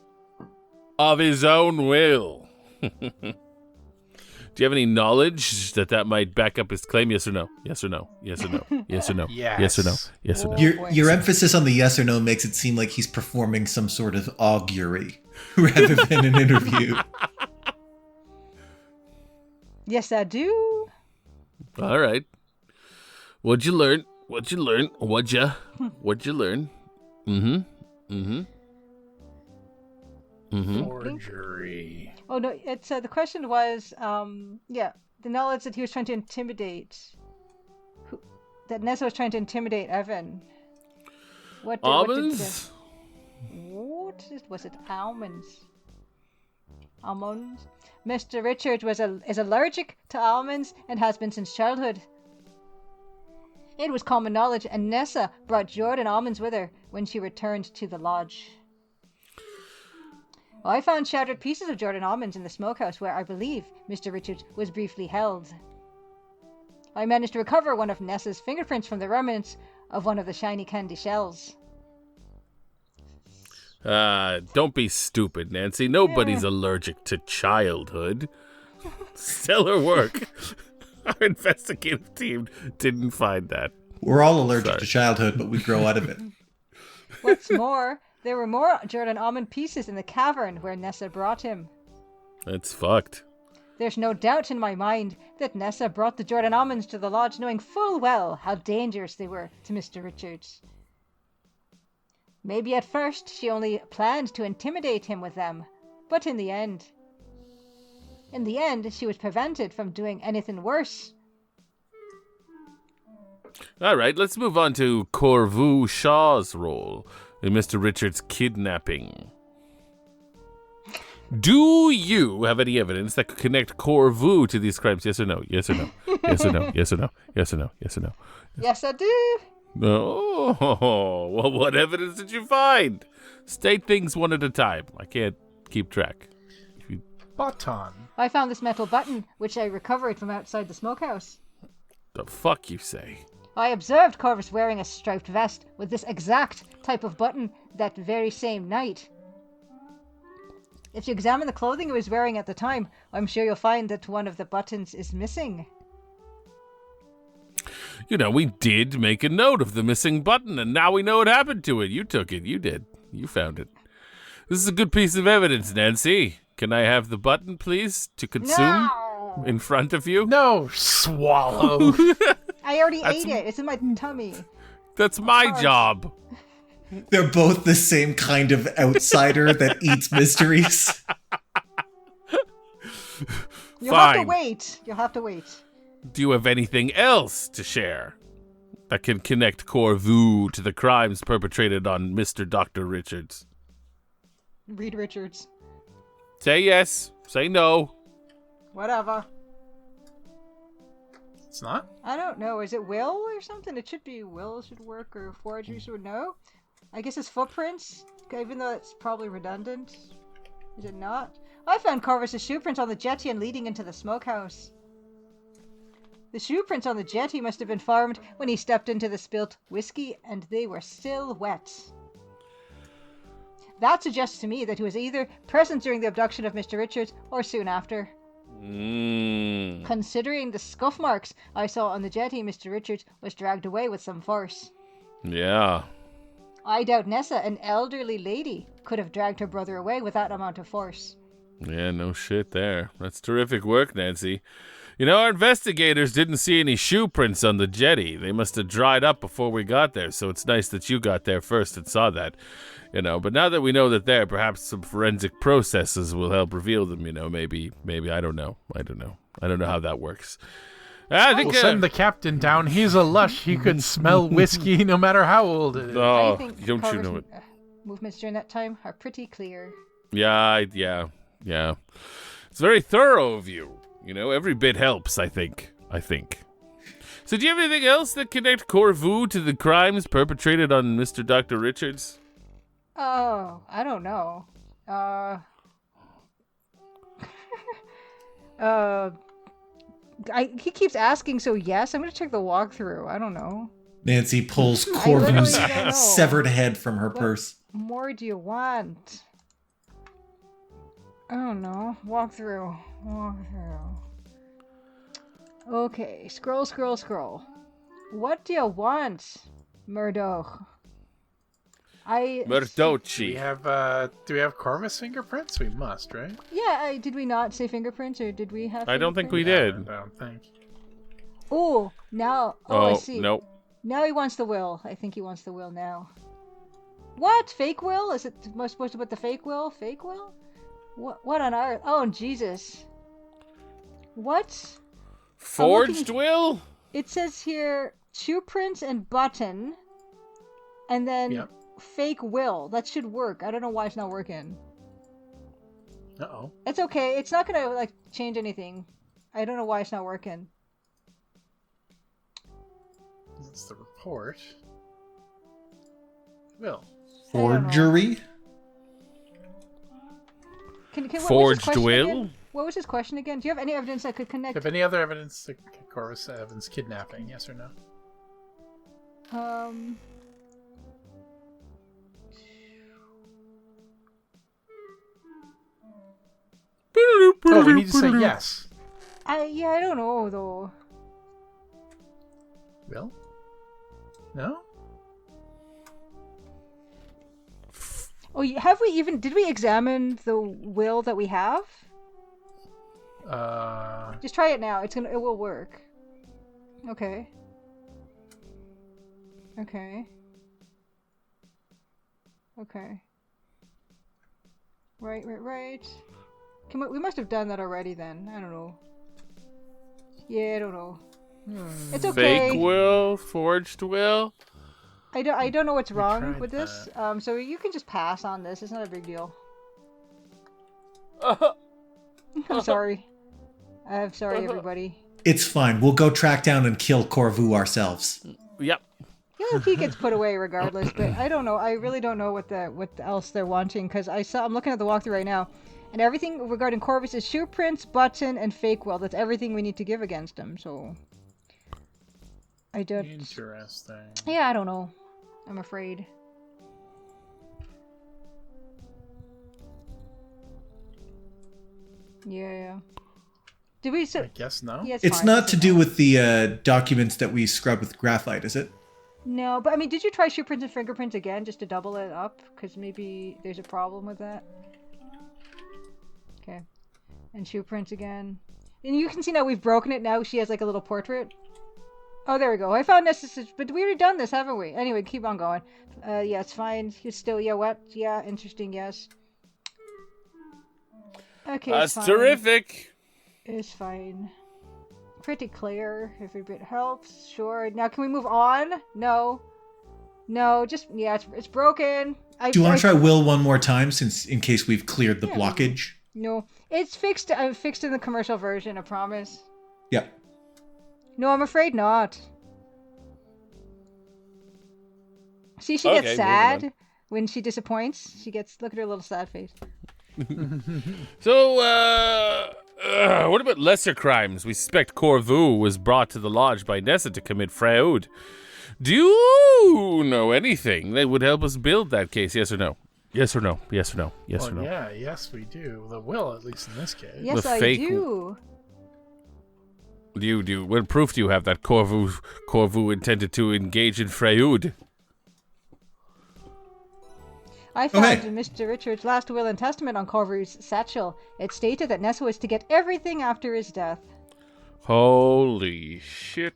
of his own will. Do you have any knowledge that might back up his claim? Yes or no? Yes or no? Yes or no? Yes or no? Yes. Yes or no? Yes or no? Your emphasis on the yes or no makes it seem like he's performing some sort of augury rather than an interview. Yes, I do. All right. What'd you learn? What'd you learn? What'd you learn? Forgery. Oh no, it's the question was, the knowledge that he was trying to intimidate, that Nessa was trying to intimidate Evan. Almonds? Was it almonds? Almonds. Mr. Richard is allergic to almonds and has been since childhood. It was common knowledge, and Nessa brought Jordan almonds with her when she returned to the lodge. I found shattered pieces of Jordan almonds in the smokehouse where I believe Mr. Richards was briefly held. I managed to recover one of Nessa's fingerprints from the remnants of one of the shiny candy shells. Don't be stupid, Nancy. Nobody's allergic to childhood. Stellar work. Our investigative team didn't find that. We're all allergic to childhood, but we grow out of it. What's more, there were more Jordan almond pieces in the cavern where Nessa brought him. That's fucked. There's no doubt in my mind that Nessa brought the Jordan almonds to the lodge knowing full well how dangerous they were to Mr. Richards. Maybe at first she only planned to intimidate him with them, but in the end, she was prevented from doing anything worse. All right, let's move on to Corvu Shaw's role in Mr. Richards' kidnapping. Do you have any evidence that could connect Corvu to these crimes? Yes or no? Yes or no? Yes or no? Yes or no? Yes or no? Yes or no? Yes, I do. Oh, well, what evidence did you find? State things one at a time. I can't keep track. Button. I found this metal button, which I recovered from outside the smokehouse. The fuck you say? I observed Corvus wearing a striped vest with this exact type of button that very same night. If you examine the clothing he was wearing at the time, I'm sure you'll find that one of the buttons is missing. You know, we did make a note of the missing button, and now we know what happened to it. You took it. You did. You found it. This is a good piece of evidence, Nancy. Can I have the button, please, to consume in front of you? No, swallow. I already ate it. It's in my tummy. That's my job. They're both the same kind of outsider that eats mysteries. You'll have to Fine. wait. You'll have to wait. Do you have anything else to share that can connect Corvu to the crimes perpetrated on Mr. Dr. Richards? Reed Richards. Say yes. Say no. Whatever. It's not? I don't know. Is it Will or something? It should be Will should work or Forgery should know. I guess it's footprints, even though it's probably redundant. Is it not? I found Corvus' shoe prints on the jetty and leading into the smokehouse. The shoe prints on the jetty must have been formed when he stepped into the spilt whiskey, and they were still wet. That suggests to me that he was either present during the abduction of Mr. Richards or soon after. Considering the scuff marks I saw on the jetty, Mr. Richards was dragged away with some force. Yeah. I doubt Nessa, an elderly lady, could have dragged her brother away with that amount of force. Yeah, no shit there. That's terrific work, Nancy. You know, our investigators didn't see any shoe prints on the jetty. They must have dried up before we got there, so it's nice that you got there first and saw that. You know, but now that we know that there, perhaps some forensic processes will help reveal them, you know, maybe, I don't know. I don't know how that works. I think We'll send the captain down. He's a lush. He could smell whiskey no matter how old it is. Oh, I think don't you Corvus' know it? movements during that time are pretty clear. Yeah. It's very thorough of you. You know, every bit helps, I think. So do you have anything else that connect Corvu to the crimes perpetrated on Mr. Dr. Richards? Oh, I don't know. He keeps asking, so yes, I'm gonna check the walkthrough. I don't know. Nancy pulls I literally Corvu's don't know. severed head from her What purse. more do you want? I don't know. Walkthrough. Okay, scroll. What do you want, Murdoch? Do Murdochi. we have Corvus fingerprints? We must, right? Yeah, did we not say fingerprints, or did we have I don't think we fingerprints? did. I don't think. Oh, now... Oh, I see. Nope. Now he wants the will. I think he wants the will now. What? Fake will? Is it supposed to put the fake will? Fake will? What on earth? Oh, Jesus. What? Forged will? It says here, shoe prints and button, and then Yep. fake will. That should work. I don't know why it's not working. Uh-oh. It's okay. It's not gonna, like, change anything. I don't know why it's not working. It's the report. Will. I don't know. Forgery? What was his Forged question will? again? What was his question again? Do you have any evidence that could connect? Have any other evidence to Corvus Evans kidnapping? Yes or no? Oh, we need to say yes. I don't know though. Will? No? Oh, did we examine the will that we have? Just try it now. It will work. Okay. Right. We must have done that already then. I don't know. Yeah, I don't know. It's okay. Fake will? Forged will? I don't know what's wrong tried with this. So you can just pass on this. It's not a big deal. I'm sorry. I'm sorry, everybody. It's fine. We'll go track down and kill Corvu ourselves. Yep. Yeah, he gets put away regardless, but I don't know. I really don't know what else they're wanting, because I'm looking at the walkthrough right now, and everything regarding Corvus is shoe prints, button, and fake will. That's everything we need to give against him. So I don't. Interesting. Yeah, I don't know. I'm afraid. Yeah. Did we? I guess no. Yeah, It's fine. not to do with the documents that we scrub with graphite, is it? No, but I mean, did you try shoe prints and fingerprints again just to double it up? Because maybe there's a problem with that. Okay. And shoe prints again. And you can see now we've broken it. Now she has like a little portrait. Oh, there we go. I found necessary, but we already done this, haven't we? Anyway, keep on going. Yeah, it's fine. It's still, yeah, what? Yeah, interesting, yes. Okay, That's it's fine. terrific. It's fine. Pretty clear. Every bit helps. Sure. Now, can we move on? No. Just, yeah, it's broken. Do you want to try will one more time, since in case we've cleared the Yeah. blockage? No, it's fixed. I'm fixed in the commercial version, I promise. Yeah. No, I'm afraid not. See, she Okay, gets moving sad when she disappoints. Look at her little sad face. So, what about lesser crimes? We suspect Corvu was brought to the lodge by Nessa to commit fraud. Do you know anything that would help us build that case? Yes or no? Yes or no? Yes or no? Yes or no? Yeah, yes, we do. The will, at least in this case. Yes, The I fake do. Do what proof do you have that Corvu intended to engage in fraud? I found Okay. Mr. Richards' last will and testament on Corvu's satchel. It stated that Nessa was to get everything after his death. Holy shit.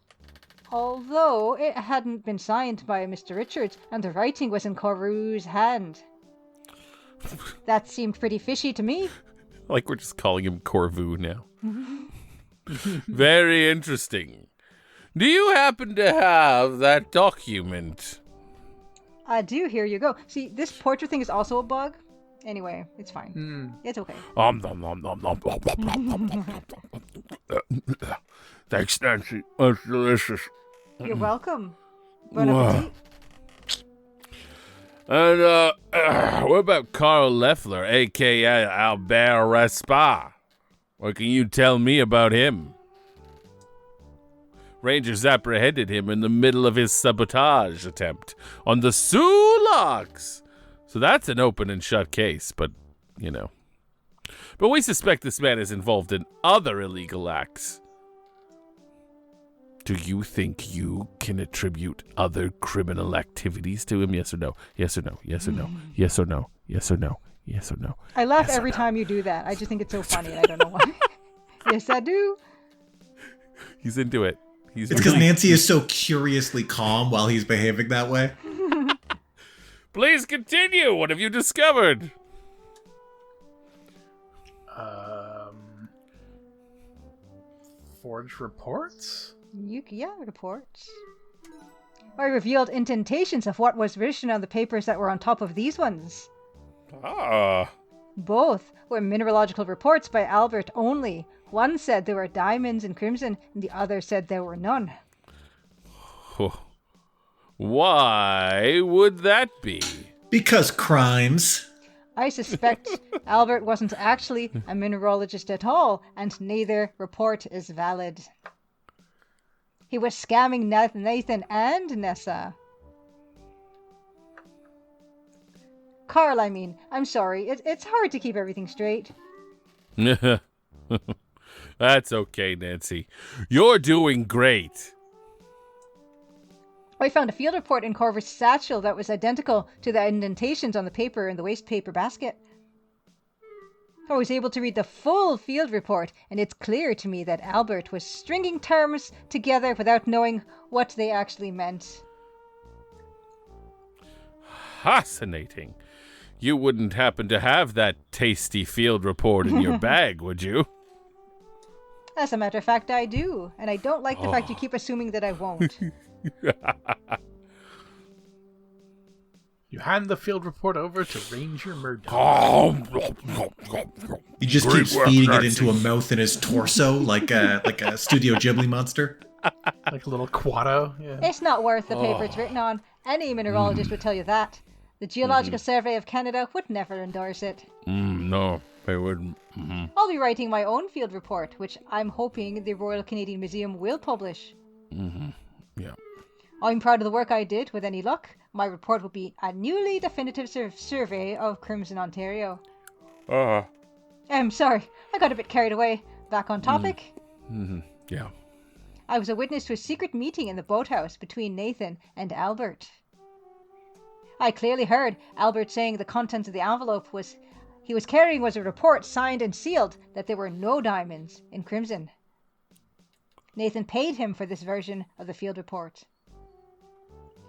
Although it hadn't been signed by Mr. Richards, and the writing was in Corvu's hand. That seemed pretty fishy to me. Like we're just calling him Corvu now. Very interesting. Do you happen to have that document? I do, here you go. See, this portrait thing is also a bug. Anyway, it's fine. It's okay. Nom, nom, nom, nom, nom, nom, nom, nom, nom, nom. Thanks, Nancy. That's delicious. You're welcome. Bon appetit. And what about Carl Leffler, a.k.a. Albert Raspa? What can you tell me about him? Rangers apprehended him in the middle of his sabotage attempt on the Sulaks. So that's an open and shut case, but, you know. But we suspect this man is involved in other illegal acts. Do you think you can attribute other criminal activities to him? Yes or no? Yes or no? Yes or no? Yes or no? Yes or no? Yes or no? I laugh every time you do that. I just think it's so funny, and I don't know why. Yes, I do. He's into it. It's because Nancy is so curiously calm while he's behaving that way. Please continue. What have you discovered? Forged reports? Reports. I revealed indentations of what was written on the papers that were on top of these ones. Ah. Both were mineralogical reports by Albert only. One said there were diamonds in crimson, and the other said there were none. Why would that be? Because crimes. I suspect Albert wasn't actually a mineralogist at all, and neither report is valid. He was scamming Nathan and Nessa. Carl, I mean. I'm sorry. It's hard to keep everything straight. That's okay, Nancy. You're doing great. I found a field report in Corvus' satchel that was identical to the indentations on the paper in the waste paper basket. I was able to read the full field report, and it's clear to me that Albert was stringing terms together without knowing what they actually meant. Fascinating. You wouldn't happen to have that tasty field report in your bag, would you? As a matter of fact, I do, and I don't like the fact you keep assuming that I won't. You hand the field report over to Ranger Murdoch. He just keeps feeding it into a mouth in his torso like a Studio Ghibli monster. Like a little Quado. Yeah. It's not worth the paper it's written on. Any mineralogist would tell you that. The Geological Survey of Canada would never endorse it. No, they wouldn't. I'll be writing my own field report, which I'm hoping the Royal Canadian Museum will publish. Yeah. I'm proud of the work I did. With any luck, my report will be a newly definitive survey of Crimson, Ontario. I'm sorry, I got a bit carried away. Back on topic. Yeah. I was a witness to a secret meeting in the boathouse between Nathan and Albert. I clearly heard Albert saying the contents of the envelope he was carrying was a report signed and sealed that there were no diamonds in Crimson. Nathan paid him for this version of the field report.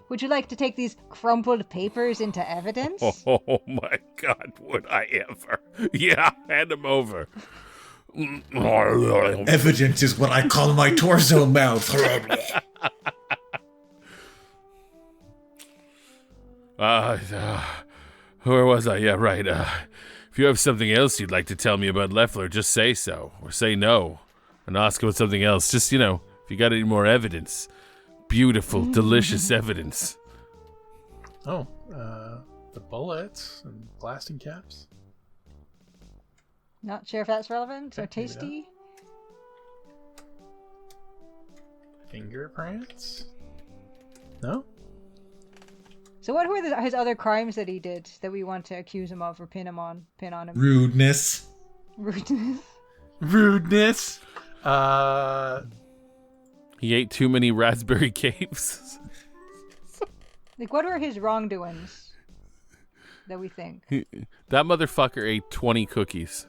Would you like to take these crumpled papers into evidence? Oh my God, would I ever? Yeah, hand them over. Evidence is what I call my torso mouth. Where was I? Yeah, right. If you have something else you'd like to tell me about Leffler, just say so. Or say no. And ask about something else. Just, if you got any more evidence. Beautiful, delicious evidence. Oh, the bullets and blasting caps. Not sure if that's relevant or Okay, tasty. Fingerprints? No? So what were his other crimes that he did that we want to accuse him of or pin on him? Rudeness. Rudeness. He ate too many raspberry caves. Like, what were his wrongdoings that we think? That motherfucker ate 20 cookies.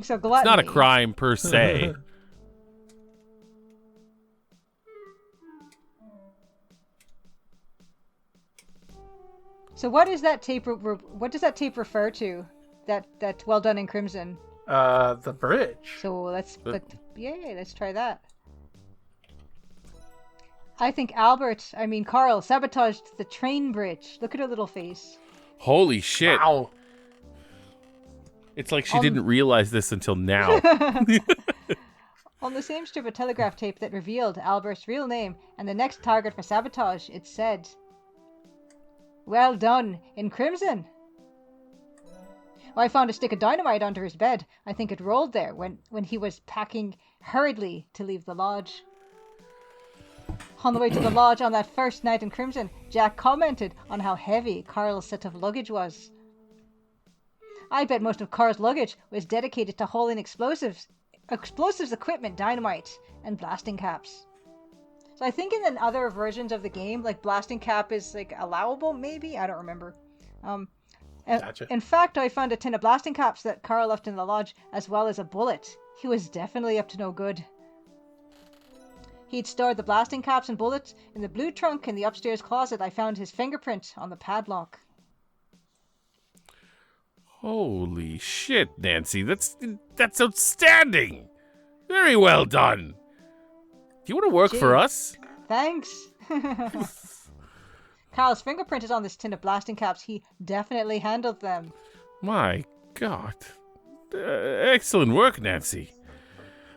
So gluttony. It's not a crime per se. So what is that tape? What does that tape refer to? That well done in Crimson. The bridge. So let's try that. I think Carl sabotaged the train bridge. Look at her little face. Holy shit. Wow. It's like she didn't realize this until now. On the same strip of telegraph tape that revealed Albert's real name and the next target for sabotage, it said, "Well done, in crimson." I found a stick of dynamite under his bed. I think it rolled there when he was packing hurriedly to leave the lodge. On the way to the lodge on that first night in Crimson, Jack commented on how heavy Carl's set of luggage was. I bet most of Carl's luggage was dedicated to hauling explosives equipment, dynamite, and blasting caps. So I think in the other versions of the game, like blasting cap is like allowable, maybe? I don't remember. Gotcha. In fact, I found a tin of blasting caps that Carl left in the lodge, as well as a bullet. He was definitely up to no good. He'd stored the blasting caps and bullets in the blue trunk in the upstairs closet. I found his fingerprint on the padlock. Holy shit, Nancy. That's outstanding. Very well done. Do you want to work for us? Thanks. Carl's fingerprint is on this tin of blasting caps. He definitely handled them. My God. Excellent work, Nancy.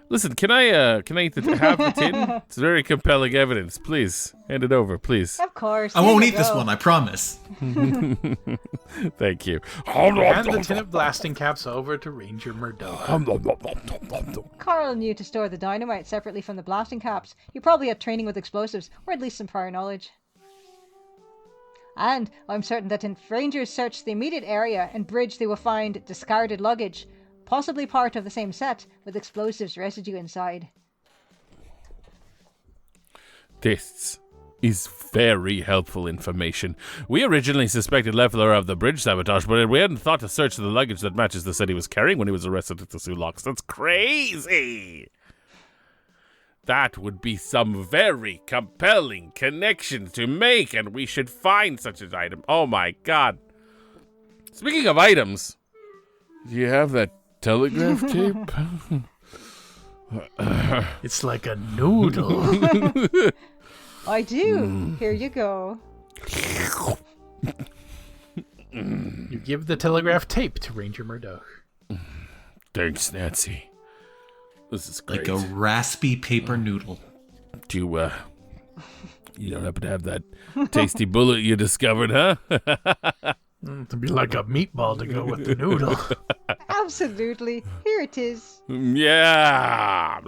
Listen, can I have the tin? It's very compelling evidence. Please, hand it over, please. Of course. I won't eat this one, I promise. Thank you. Hand the tin of blasting caps over to Ranger Murdoch. Carl knew to store the dynamite separately from the blasting caps. He probably had training with explosives, or at least some prior knowledge. And I'm certain that if Rangers search the immediate area and bridge, they will find discarded luggage, possibly part of the same set, with explosives residue inside. This is very helpful information. We originally suspected Leffler of the bridge sabotage, but we hadn't thought to search the luggage that matches the set he was carrying when he was arrested at the Sulaks. That's crazy! That would be some very compelling connections to make, and we should find such an item. Oh my God. Speaking of items, do you have that telegraph tape? It's like a noodle. I do. Here you go. You give the telegraph tape to Ranger Murdoch. Thanks, Nancy. This is great. Like a raspy paper noodle. Do you don't happen to have that tasty bullet you discovered, huh? To be like a meatball to go with the noodle. Absolutely. Here it is. Yeah.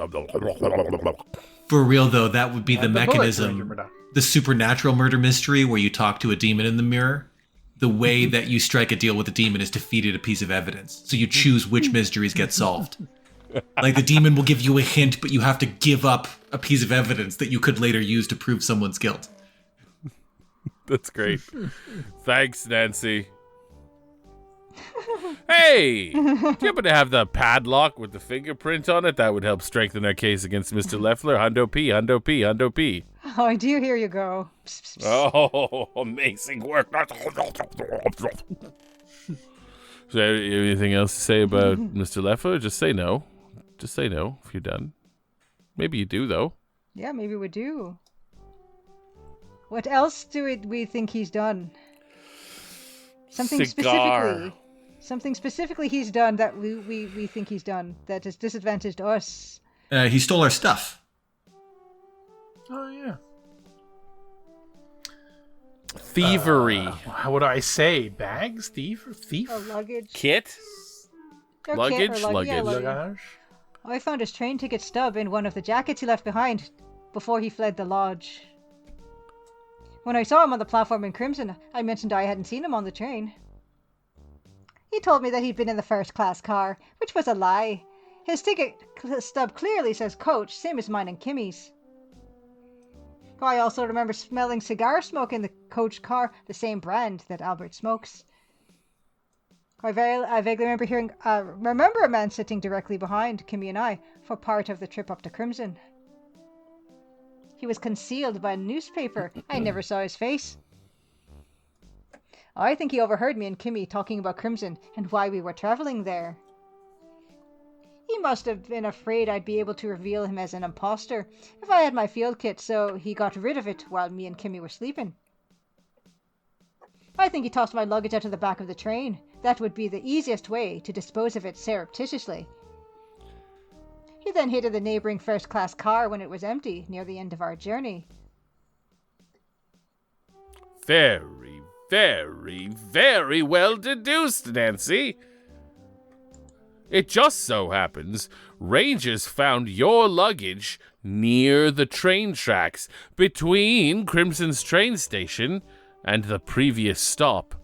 For real, though, that would be the The bullet, Ranger mechanism, Murdoch. the supernatural murder mystery where you talk to a demon in the mirror. The way that you strike a deal with the demon is to feed it a piece of evidence. So you choose which mysteries get solved. Like the demon will give you a hint, but you have to give up a piece of evidence that you could later use to prove someone's guilt. That's great. Thanks, Nancy. Hey! Do you happen to have the padlock with the fingerprint on it? That would help strengthen our case against Mr. Leffler. Hundo P, Hundo P, Hundo P. Oh, I do. Here you go. Psst, psst, psst. Oh, amazing work. Is there anything else to say about Mr. Leffler? Just say no. Just say no if you're done. Maybe you do, though. Yeah, maybe we do. What else do we think he's done? Something Cigar. specifically he's done that we think he's done that has disadvantaged us. He stole our stuff. Oh, yeah. Thievery. How would I say? Bags? Thief? Or luggage. Kit? Or Luggage? kit, or Luggage. Luggage? I found his train ticket stub in one of the jackets he left behind before he fled the lodge. When I saw him on the platform in Crimson, I mentioned I hadn't seen him on the train. He told me that he'd been in the first-class car, which was a lie. His ticket stub clearly says coach, same as mine and Kimmy's. I also remember smelling cigar smoke in the coach car, the same brand that Albert smokes. I vaguely remember a man sitting directly behind Kimmy and I for part of the trip up to Crimson. He was concealed by a newspaper. I never saw his face. I think he overheard me and Kimmy talking about Crimson and why we were traveling there. He must have been afraid I'd be able to reveal him as an imposter if I had my field kit, so he got rid of it while me and Kimmy were sleeping. I think he tossed my luggage out of the back of the train. That would be the easiest way to dispose of it surreptitiously. He then hated the neighboring first-class car when it was empty near the end of our journey. Very, very, very well deduced, Nancy. It just so happens Rangers found your luggage near the train tracks between Crimson's train station and the previous stop.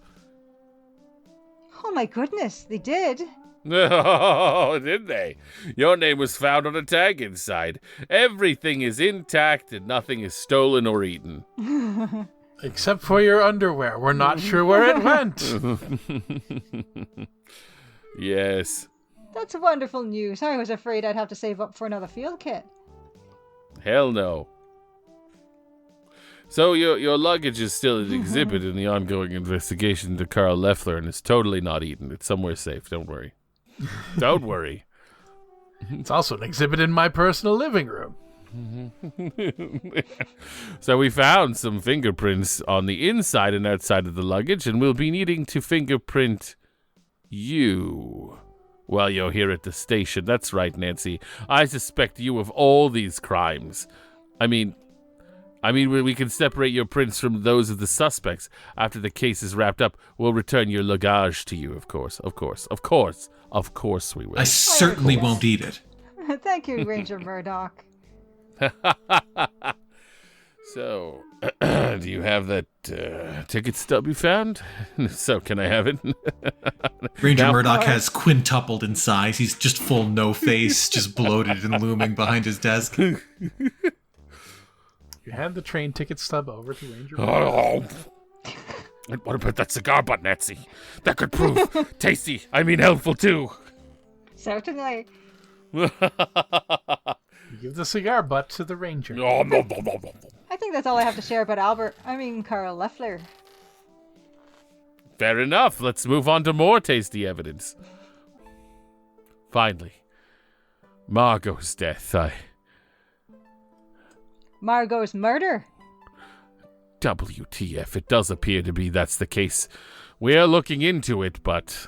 Oh my goodness, they did. Oh, did they? Your name was found on a tag inside. Everything is intact and nothing is stolen or eaten. Except for your underwear. We're not sure where it went. Yes. That's wonderful news. I was afraid I'd have to save up for another field kit. Hell no. So your luggage is still an exhibit in the ongoing investigation into Carl Leffler, and it's totally not eaten. It's somewhere safe. Don't worry. Don't worry. It's also an exhibit in my personal living room. So we found some fingerprints on the inside and outside of the luggage, and we'll be needing to fingerprint you while you're here at the station. That's right, Nancy. I suspect you of all these crimes. I mean, we can separate your prints from those of the suspects. After the case is wrapped up, we'll return your luggage to you, of course we will. I certainly won't eat it. Thank you, Ranger Murdoch. So, do you have that ticket stub you found? So, can I have it? Ranger Murdoch has quintupled in size. He's just full no face, just bloated and looming behind his desk. You hand the train ticket stub over to Ranger. What about that cigar butt, Nancy? That could prove tasty. I mean, helpful too. Certainly. You give the cigar butt to the Ranger. I think that's all I have to share about Carl Leffler. Fair enough. Let's move on to more tasty evidence. Finally, Margot's death. Margot's murder. WTF, it does appear to be that's the case. We're looking into it, but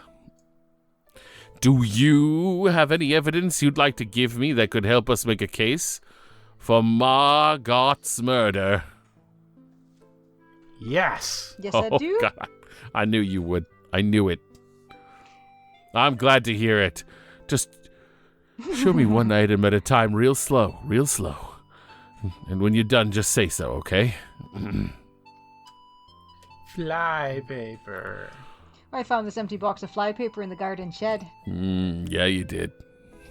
do you have any evidence you'd like to give me that could help us make a case for Margot's murder? Yes. Yes, I do. God. I knew you would. I knew it. I'm glad to hear it. Just show me one item at a time, real slow. And when you're done, just say so, okay? Flypaper. I found this empty box of flypaper in the garden shed. Yeah, you did.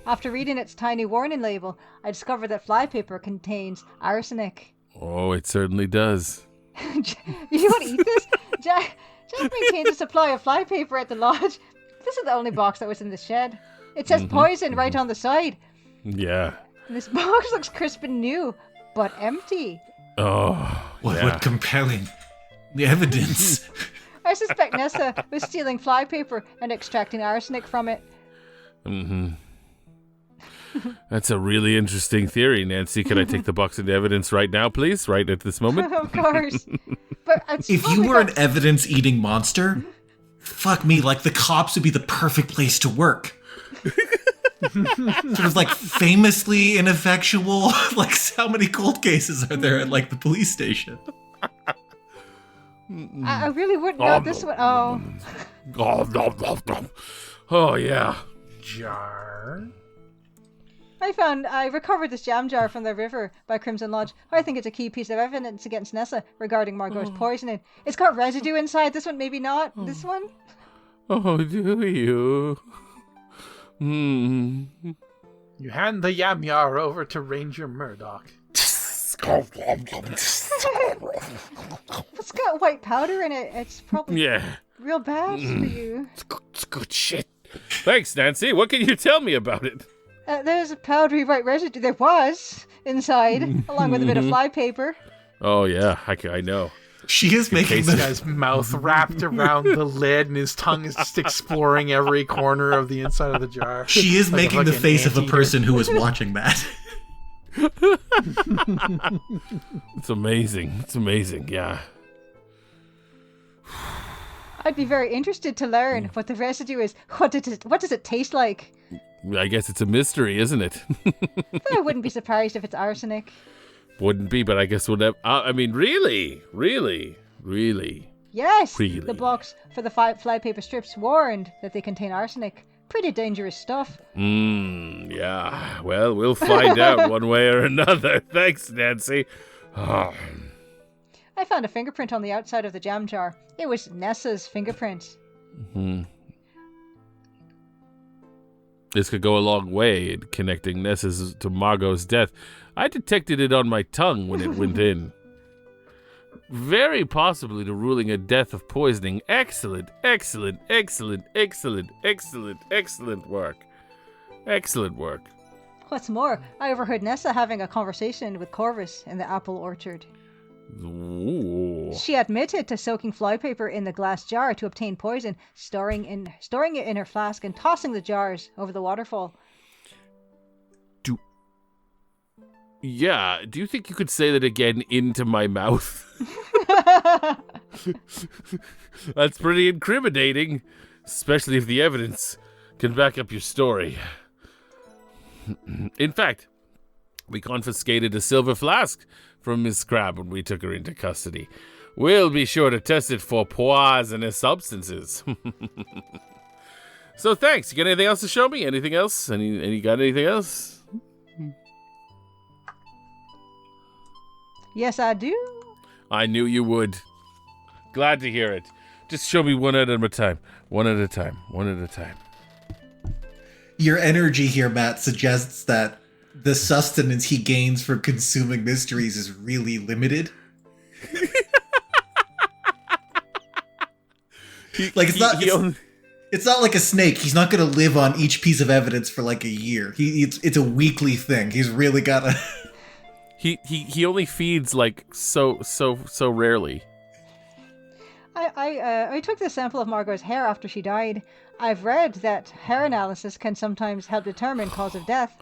After reading its tiny warning label, I discovered that flypaper contains arsenic. Oh, it certainly does. You want to eat this? Jack maintains a supply of flypaper at the lodge. This is the only box that was in the shed. It says poison right on the side. Yeah. This box looks crisp and new, but empty. Oh, What compelling evidence. I suspect Nessa was stealing flypaper and extracting arsenic from it. That's a really interesting theory, Nancy. Can I take the box into evidence right now, please? Right at this moment? Of course. But If you were an evidence-eating monster, fuck me, like the cops would be the perfect place to work. Sort of like famously ineffectual. Like, how many cold cases are there at like the police station? I really wouldn't know this one. Oh. Oh, yeah. Jar. I recovered this jam jar from the river by Crimson Lodge. I think it's a key piece of evidence against Nessa regarding Margot's poisoning. It's got residue inside. This one, maybe not. This one? Oh, do you? You hand the yam jar over to Ranger Murdoch. It's got white powder in it. It's probably real bad for you. It's good shit. Thanks, Nancy. What can you tell me about it? There's a powdery white residue. There was inside, along with a bit of flypaper. Oh, yeah. I know. She is making This guy's mouth wrapped around the lid, and his tongue is just exploring every corner of the inside of the jar. She is Like making the fucking face of a anteater. person who was watching that. It's amazing. Yeah. I'd be very interested to learn what the residue is. What does it taste like? I guess it's a mystery, isn't it? I wouldn't be surprised if it's arsenic. Wouldn't be, but I guess we'll never... I mean, really? Yes, Really? the box for the flypaper strips warned that they contain arsenic. Pretty dangerous stuff. Yeah. Well, we'll find out one way or another. Thanks, Nancy. I found a fingerprint on the outside of the jam jar. It was Nessa's fingerprint. This could go a long way in connecting Nessa's to Margot's death. I detected it on my tongue when it went in. Very possibly to ruling a death of poisoning. Excellent work. Excellent work. What's more, I overheard Nessa having a conversation with Corvus in the apple orchard. Ooh. She admitted to soaking flypaper in the glass jar to obtain poison, storing it in her flask and tossing the jars over the waterfall. Yeah, do you think you could say that again into my mouth? That's pretty incriminating, especially if the evidence can back up your story. In fact, we confiscated a silver flask from Miss Crab when we took her into custody. We'll be sure to test it for poisonous substances. So thanks. You got anything else to show me? Anything else? Any got anything else? Yes, I do. I knew you would. Glad to hear it. Just show me one at a time. One at a time. Your energy here, Matt, suggests that the sustenance he gains from consuming mysteries is really limited. It's not like a snake. He's not going to live on each piece of evidence for like a year. It's a weekly thing. He's really got to... He only feeds like so rarely. I took the sample of Margot's hair after she died. I've read that hair analysis can sometimes help determine cause of death.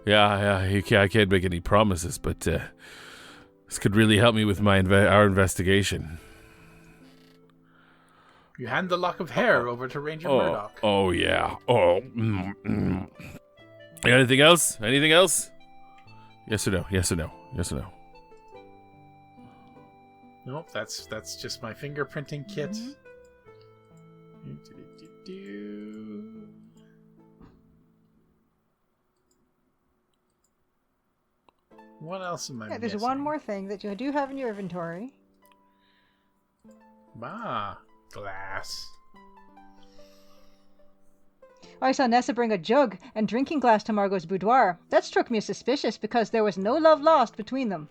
Yeah. I can't make any promises, but this could really help me with our investigation. You hand the lock of hair over to Ranger Murdoch. Oh yeah. Anything else? Yes or no? Nope, that's just my fingerprinting kit. What else am I missing? There's one more thing that you do have in your inventory. Glass. I saw Nessa bring a jug and drinking glass to Margot's boudoir. That struck me as suspicious because there was no love lost between them.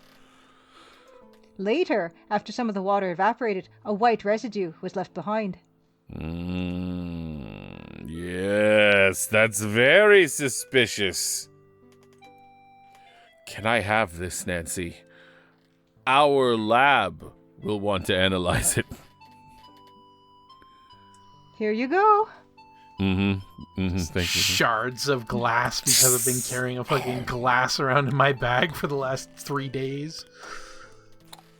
Later, after some of the water evaporated, a white residue was left behind. Yes, that's very suspicious. Can I have this, Nancy? Our lab will want to analyze it. Here you go. Thank you. Shards of glass because I've been carrying a fucking glass around in my bag for the last 3 days.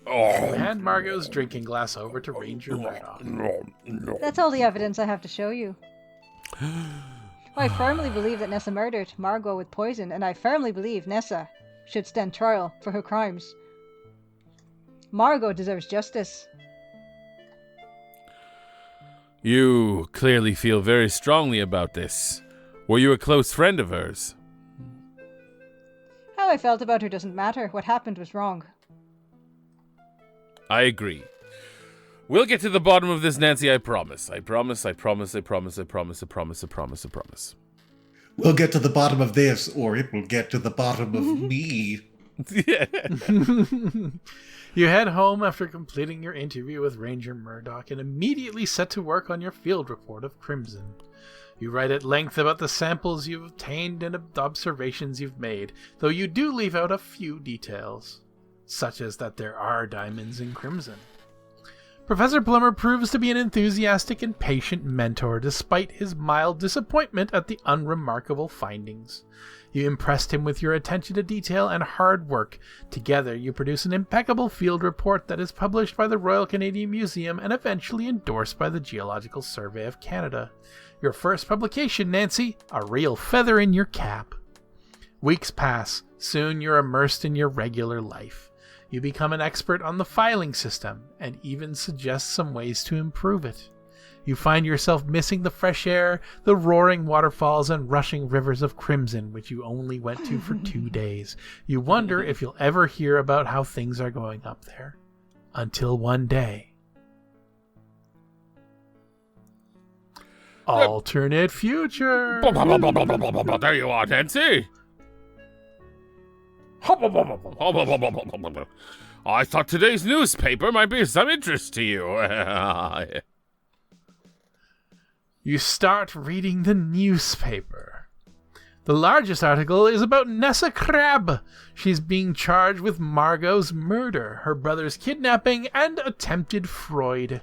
And Margot's drinking glass over to Ranger Murdoch. That's all the evidence I have to show you. I firmly believe that Nessa murdered Margot with poison, and I firmly believe Nessa should stand trial for her crimes. Margot deserves justice. You clearly feel very strongly about this. Were you a close friend of hers? How I felt about her doesn't matter. What happened was wrong. I agree. We'll get to the bottom of this, Nancy, I promise. I promise. We'll get to the bottom of this, or it will get to the bottom of me. You head home after completing your interview with Ranger Murdoch and immediately set to work on your field report of Crimson. You write at length about the samples you've obtained and observations you've made, though you do leave out a few details, such as that there are diamonds in Crimson. Professor Plummer proves to be an enthusiastic and patient mentor despite his mild disappointment at the unremarkable findings. You impressed him with your attention to detail and hard work. Together, you produce an impeccable field report that is published by the Royal Canadian Museum and eventually endorsed by the Geological Survey of Canada. Your first publication, Nancy, a real feather in your cap. Weeks pass. Soon you're immersed in your regular life. You become an expert on the filing system and even suggest some ways to improve it. You find yourself missing the fresh air, the roaring waterfalls, and rushing rivers of crimson, which you only went to for 2 days. You wonder if you'll ever hear about how things are going up there. Until one day. Alternate future! There you are, Nancy. I thought today's newspaper might be of some interest to you. You start reading the newspaper. The largest article is about Nessa Crab. She's being charged with Margot's murder, her brother's kidnapping, and attempted Freud.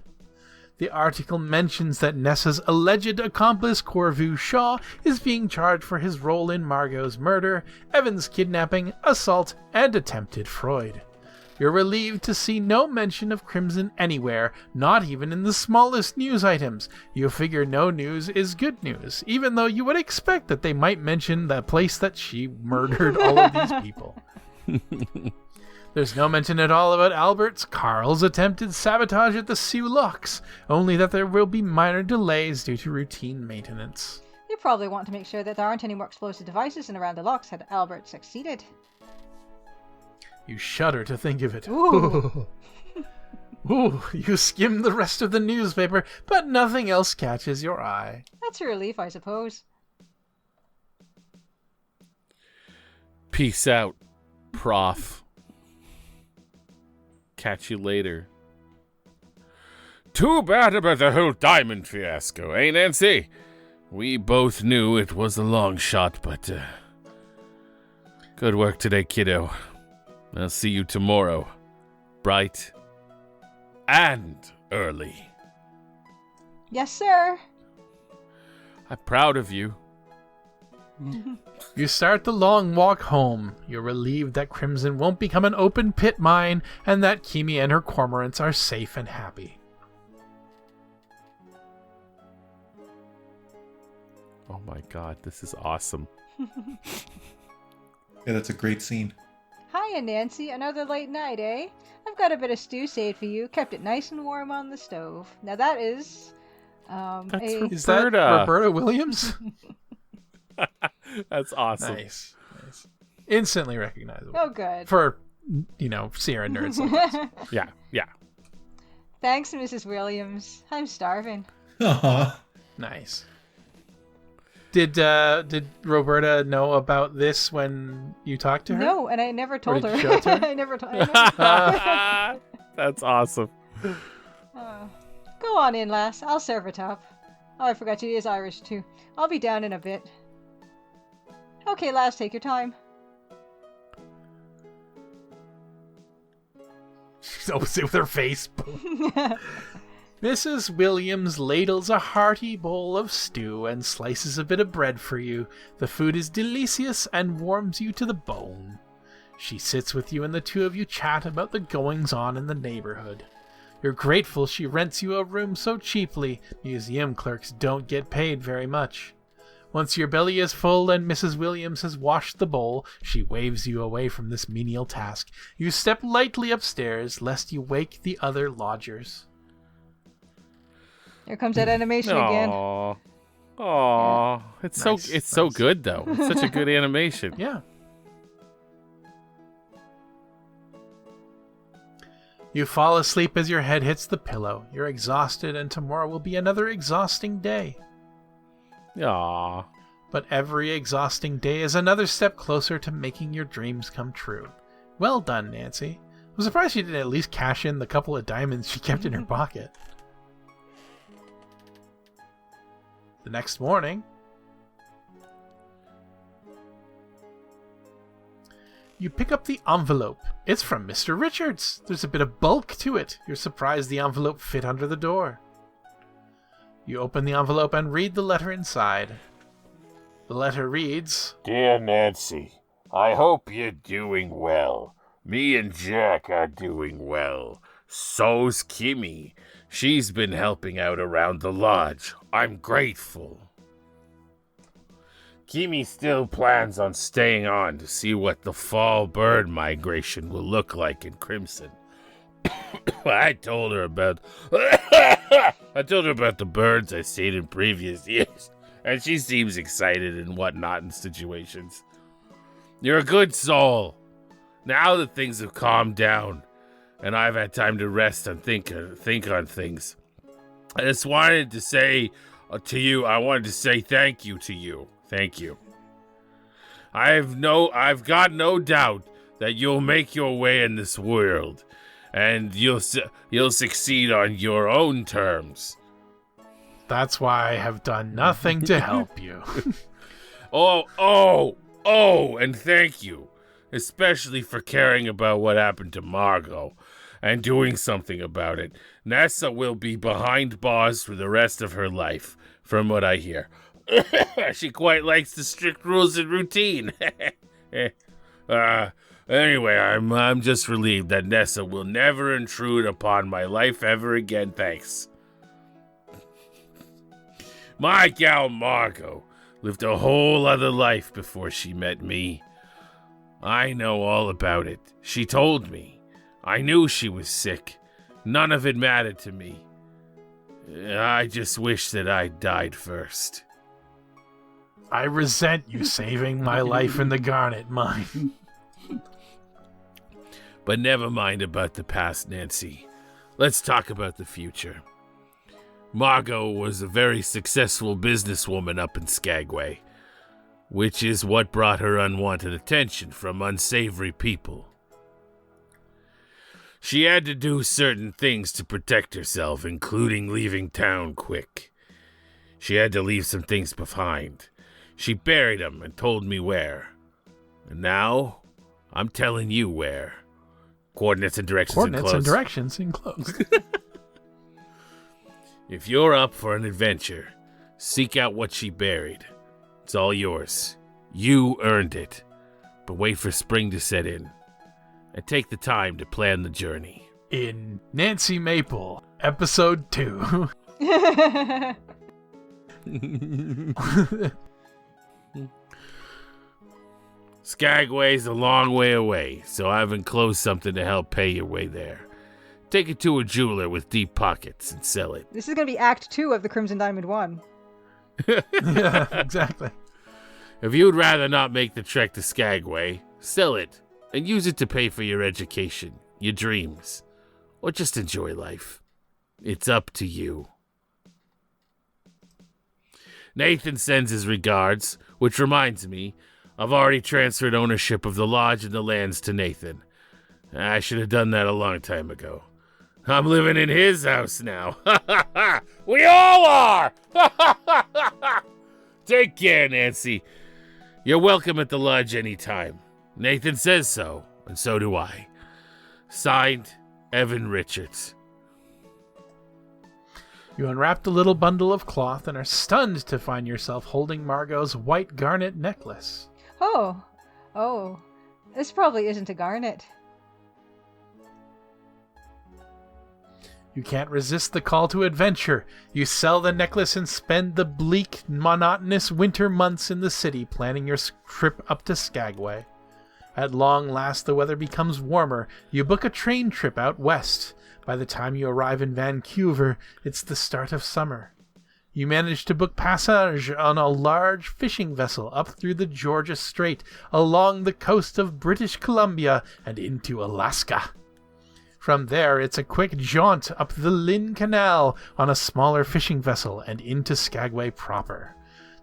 The article mentions that Nessa's alleged accomplice, Corvu Shaw, is being charged for his role in Margot's murder, Evan's kidnapping, assault, and attempted Freud. You're relieved to see no mention of Crimson anywhere, not even in the smallest news items. You figure no news is good news, even though you would expect that they might mention the place that she murdered all of these people. There's no mention at all about Carl's attempted sabotage at the Sioux Locks, only that there will be minor delays due to routine maintenance. You probably want to make sure that there aren't any more explosive devices in around the locks had Albert succeeded. You shudder to think of it. Ooh. Ooh, you skim the rest of the newspaper, but nothing else catches your eye. That's a relief, I suppose. Peace out, Prof. Catch you later. Too bad about the whole diamond fiasco, eh, Nancy? We both knew it was a long shot, but good work today, kiddo. I'll see you tomorrow. Bright and early. Yes, sir. I'm proud of you. You start the long walk home. You're relieved that Crimson won't become an open pit mine and that Kimi and her cormorants are safe and happy. Oh my god, this is awesome. Yeah, that's a great scene. Hiya, Nancy. Another late night, eh? I've got a bit of stew saved for you. Kept it nice and warm on the stove. Now that is... Is that Roberta Williams? That's awesome. Nice. Instantly recognizable. Oh, good. For, Sierra nerds like us. Yeah. Thanks, Mrs. Williams. I'm starving. Aw. Nice. Did Roberta know about this when you talked to her? No, and I never told did her. you show it to her? I never told her. That's awesome. Go on in, lass. I'll serve it up. Oh, I forgot she is Irish, too. I'll be down in a bit. Okay, lass, take your time. She opens it with her face. Mrs. Williams ladles a hearty bowl of stew and slices a bit of bread for you. The food is delicious and warms you to the bone. She sits with you and the two of you chat about the goings-on in the neighborhood. You're grateful she rents you a room so cheaply. Museum clerks don't get paid very much. Once your belly is full and Mrs. Williams has washed the bowl, she waves you away from this menial task. You step lightly upstairs, lest you wake the other lodgers. Here comes that animation again. Aww. Yeah. It's Nice, so nice. good though. It's such a good animation. Yeah. You fall asleep as your head hits the pillow. You're exhausted and tomorrow will be another exhausting day. Aww. But every exhausting day is another step closer to making your dreams come true. Well done, Nancy. I'm surprised she didn't at least cash in the couple of diamonds she kept in her pocket. The next morning, you pick up the envelope. It's from Mr. Richards. There's a bit of bulk to it. You're surprised the envelope fit under the door. You open the envelope and read the letter inside. The letter reads, Dear Nancy, I hope you're doing well. Me and Jack are doing well. So's Kimmy. She's been helping out around the lodge. I'm grateful. Kimi still plans on staying on to see what the fall bird migration will look like in Crimson. I told her about the birds I seen in previous years, and she seems excited and whatnot in situations. You're a good soul. Now that things have calmed down, and I've had time to rest and think on things, I just wanted to say to you, I wanted to say thank you to you. Thank you. I've got no doubt that you'll make your way in this world, and you'll succeed on your own terms. That's why I have done nothing to help you. And thank you, especially for caring about what happened to Margot and doing something about it. Nessa will be behind bars for the rest of her life, from what I hear. She quite likes the strict rules and routine. Anyway, I'm just relieved that Nessa will never intrude upon my life ever again, thanks. My gal Margot lived a whole other life before she met me. I know all about it. She told me. I knew she was sick. None of it mattered to me. I just wish that I died first. I resent you saving my life in the Garnet mine. But never mind about the past, Nancy. Let's talk about the future. Margot was a very successful businesswoman up in Skagway, which is what brought her unwanted attention from unsavory people. She had to do certain things to protect herself, including leaving town quick. She had to leave some things behind. She buried them and told me where. And now, I'm telling you where. Coordinates and directions enclosed. If you're up for an adventure, seek out what she buried. It's all yours. You earned it. But wait for spring to set in. And take the time to plan the journey. In Nancy Maple, Episode 2. Skagway's a long way away, so I've enclosed something to help pay your way there. Take it to a jeweler with deep pockets and sell it. This is going to be Act 2 of the Crimson Diamond 1. Yeah, exactly. If you'd rather not make the trek to Skagway, sell it and use it to pay for your education, your dreams, or just enjoy life. It's up to you. Nathan sends his regards, which reminds me, I've already transferred ownership of the lodge and the lands to Nathan. I should have done that a long time ago. I'm living in his house now. We all are! Take care, Nancy. You're welcome at the lodge anytime. Nathan says so, and so do I. Signed, Evan Richards. You unwrap the little bundle of cloth and are stunned to find yourself holding Margot's white garnet necklace. Oh, this probably isn't a garnet. You can't resist the call to adventure. You sell the necklace and spend the bleak, monotonous winter months in the city planning your trip up to Skagway. At long last, the weather becomes warmer. You book a train trip out west. By the time you arrive in Vancouver, it's the start of summer. You manage to book passage on a large fishing vessel up through the Georgia Strait, along the coast of British Columbia, and into Alaska. From there, it's a quick jaunt up the Lynn Canal on a smaller fishing vessel and into Skagway proper.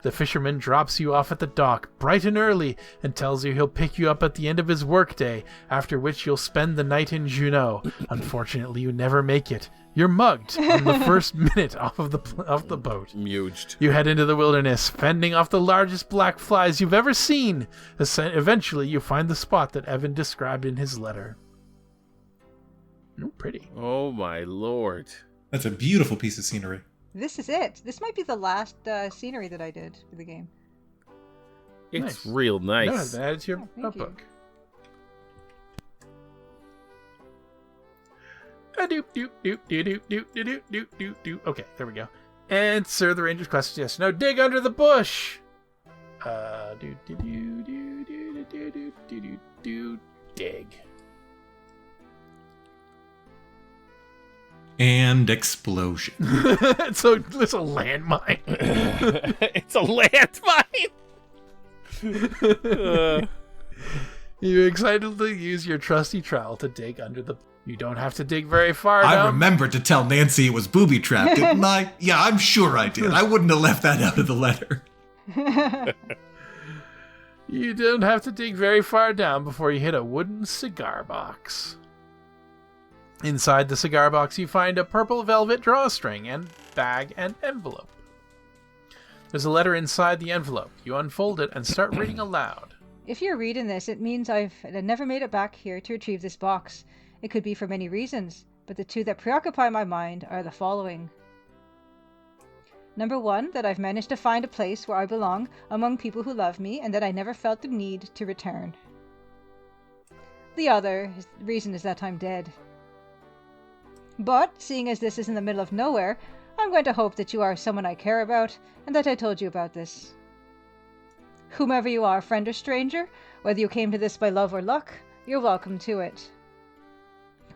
The fisherman drops you off at the dock bright and early and tells you he'll pick you up at the end of his workday, after which you'll spend the night in Juneau. Unfortunately, you never make it. You're mugged on the first minute off the boat. Muged. You head into the wilderness, fending off the largest black flies you've ever seen. Eventually, you find the spot that Evan described in his letter. Oh, pretty. Oh, my lord. That's a beautiful piece of scenery. This is it. This might be the last scenery that I did for the game. It's Nice. real nice. No, that's your Thank you. notebook. Okay, there we go. Answer the ranger's question. Yes, no. Dig under the bush. Dig. And explosion. So it's a landmine. It's a landmine. You excitedly use your trusty trowel to dig under the... You don't have to dig very far I down. remembered to tell Nancy it was booby-trapped, didn't I? Yeah, I'm sure I did. I wouldn't have left that out of the letter. You don't have to dig very far down before you hit a wooden cigar box. Inside the cigar box, you find a purple velvet drawstring and bag and envelope. There's a letter inside the envelope. You unfold it and start reading aloud. If you're reading this, it means I've never made it back here to retrieve this box. It could be for many reasons, but the two that preoccupy my mind are the following. Number 1, that I've managed to find a place where I belong among people who love me and that I never felt the need to return. The other reason is that I'm dead. But, seeing as this is in the middle of nowhere, I'm going to hope that you are someone I care about and that I told you about this. Whomever you are, friend or stranger, whether you came to this by love or luck, you're welcome to it.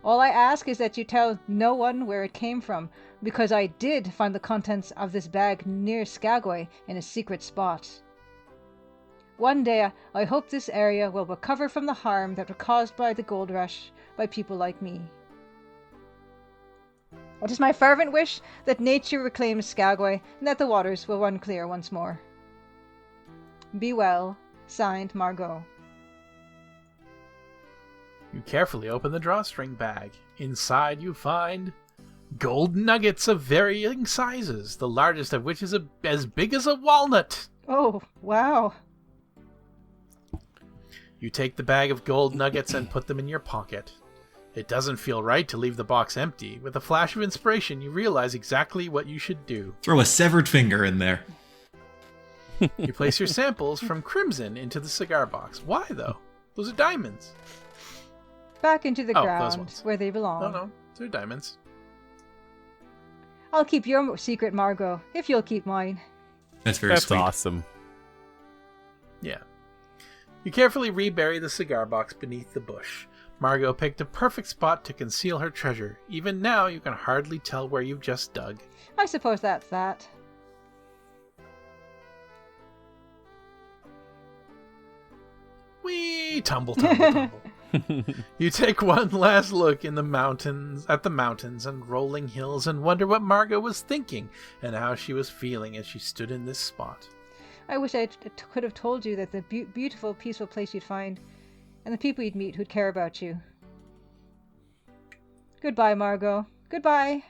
All I ask is that you tell no one where it came from, because I did find the contents of this bag near Skagway in a secret spot. One day, I hope this area will recover from the harm that was caused by the gold rush by people like me. It is my fervent wish that nature reclaims Skagway and that the waters will run clear once more. Be well. Signed, Margot. You carefully open the drawstring bag. Inside you find gold nuggets of varying sizes, the largest of which is as big as a walnut. Oh, wow. You take the bag of gold nuggets and put them in your pocket. It doesn't feel right to leave the box empty. With a flash of inspiration, you realize exactly what you should do. Throw a severed finger in there. You place your samples from Crimson into the cigar box. Why, though? Those are diamonds. Back into the those ground ones. where they belong. No, they're diamonds. I'll keep your secret, Margot, if you'll keep mine. That's very That's sweet. awesome. Yeah. You carefully rebury the cigar box beneath the bush. Margot picked a perfect spot to conceal her treasure. Even now, you can hardly tell where you've just dug. I suppose that's that. Wee! Tumble. You take one last look in the mountains, at the mountains and rolling hills, and wonder what Margot was thinking and how she was feeling as she stood in this spot. I wish I could have told you that the beautiful, peaceful place you'd find and the people you'd meet who'd care about you. Goodbye, Margot. Goodbye.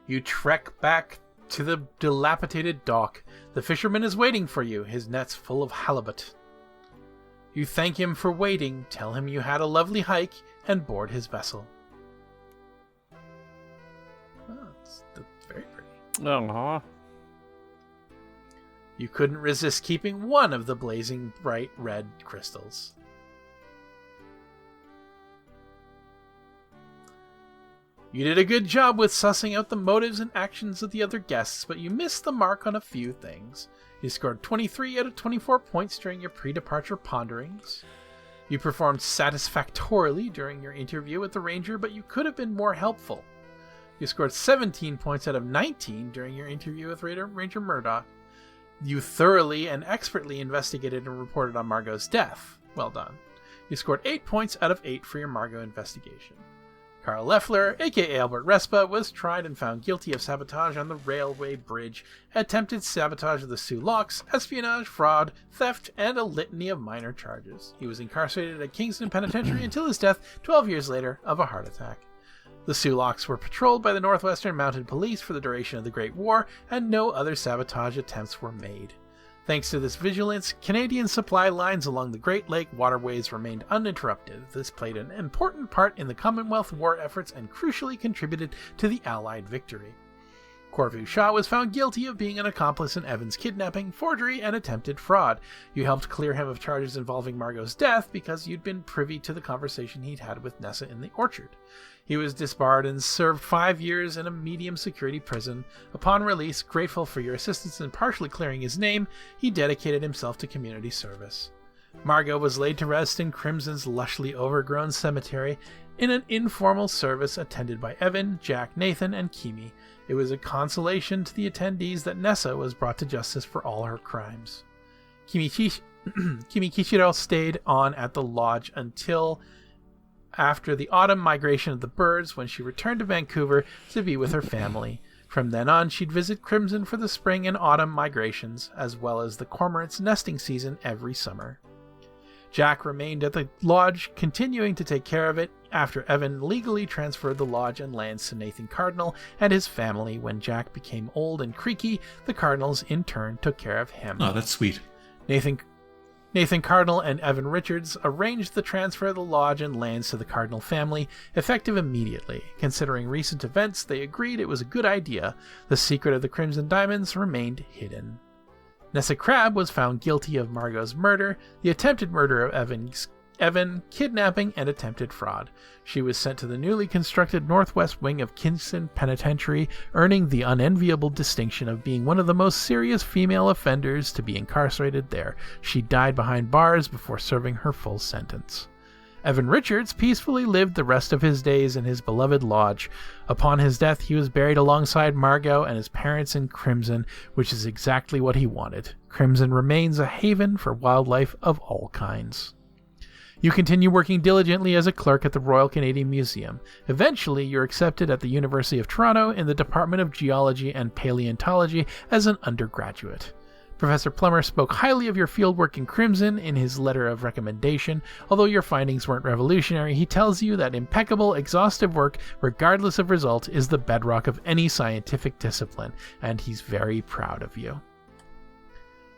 You trek back to the dilapidated dock. The fisherman is waiting for you, his nets full of halibut. You thank him for waiting, tell him you had a lovely hike, and board his vessel. Oh, that's very pretty. Uh-huh. You couldn't resist keeping one of the blazing bright red crystals. You did a good job with sussing out the motives and actions of the other guests, but you missed the mark on a few things. You scored 23 out of 24 points during your pre-departure ponderings. You performed satisfactorily during your interview with the ranger, but you could have been more helpful. You scored 17 points out of 19 during your interview with Ranger Murdoch. You thoroughly and expertly investigated and reported on Margot's death. Well done. You scored 8 points out of 8 for your Margot investigation. Carl Leffler, aka Albert Respa, was tried and found guilty of sabotage on the railway bridge, attempted sabotage of the Sioux Locks, espionage, fraud, theft, and a litany of minor charges. He was incarcerated at Kingston Penitentiary until his death 12 years later of a heart attack. The Sioux Locks were patrolled by the Northwestern Mounted Police for the duration of the Great War, and no other sabotage attempts were made. Thanks to this vigilance, Canadian supply lines along the Great Lake waterways remained uninterrupted. This played an important part in the Commonwealth war efforts and crucially contributed to the Allied victory. Corvu Shaw was found guilty of being an accomplice in Evan's kidnapping, forgery, and attempted fraud. You helped clear him of charges involving Margot's death because you'd been privy to the conversation he'd had with Nessa in the orchard. He was disbarred and served 5 years in a medium security prison. Upon release, grateful for your assistance in partially clearing his name, he dedicated himself to community service. Margot was laid to rest in Crimson's lushly overgrown cemetery in an informal service attended by Evan, Jack, Nathan, and Kimi. It was a consolation to the attendees that Nessa was brought to justice for all her crimes. Kimi Kichiro stayed on at the lodge until after the autumn migration of the birds, when she returned to Vancouver to be with her family. From then on, she'd visit Crimson for the spring and autumn migrations, as well as the cormorant's nesting season every summer. Jack remained at the lodge, continuing to take care of it after Evan legally transferred the lodge and lands to Nathan Cardinal and his family. When Jack became old and creaky, the Cardinals in turn took care of him. Oh, that's sweet. Nathan Cardinal and Evan Richards arranged the transfer of the lodge and lands to the Cardinal family, effective immediately. Considering recent events, they agreed it was a good idea. The secret of the Crimson Diamonds remained hidden. Nessa Crabbe was found guilty of Margot's murder, the attempted murder of Evan, kidnapping, and attempted fraud. She was sent to the newly constructed northwest wing of Kingston Penitentiary, earning the unenviable distinction of being one of the most serious female offenders to be incarcerated there. She died behind bars before serving her full sentence. Evan Richards peacefully lived the rest of his days in his beloved lodge. Upon his death, he was buried alongside Margot and his parents in Crimson, which is exactly what he wanted. Crimson remains a haven for wildlife of all kinds. You continue working diligently as a clerk at the Royal Canadian Museum. Eventually, you're accepted at the University of Toronto in the Department of Geology and Paleontology as an undergraduate. Professor Plummer spoke highly of your fieldwork in Crimson in his letter of recommendation. Although your findings weren't revolutionary, he tells you that impeccable, exhaustive work, regardless of result, is the bedrock of any scientific discipline, and he's very proud of you.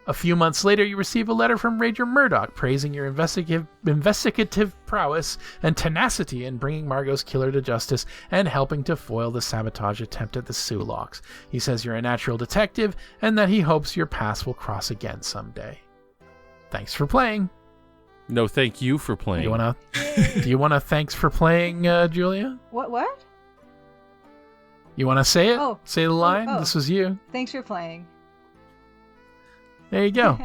A few months later, you receive a letter from Ranger Murdoch praising your investigative prowess and tenacity in bringing Margot's killer to justice and helping to foil the sabotage attempt at the Sulaks. He says you're a natural detective and that he hopes your paths will cross again someday. Thanks for playing. No, thank you for playing. Do you want to thanks for playing, Julia? What? You want to say it? Oh. Say the line? Oh. This was you. Thanks for playing. There you go.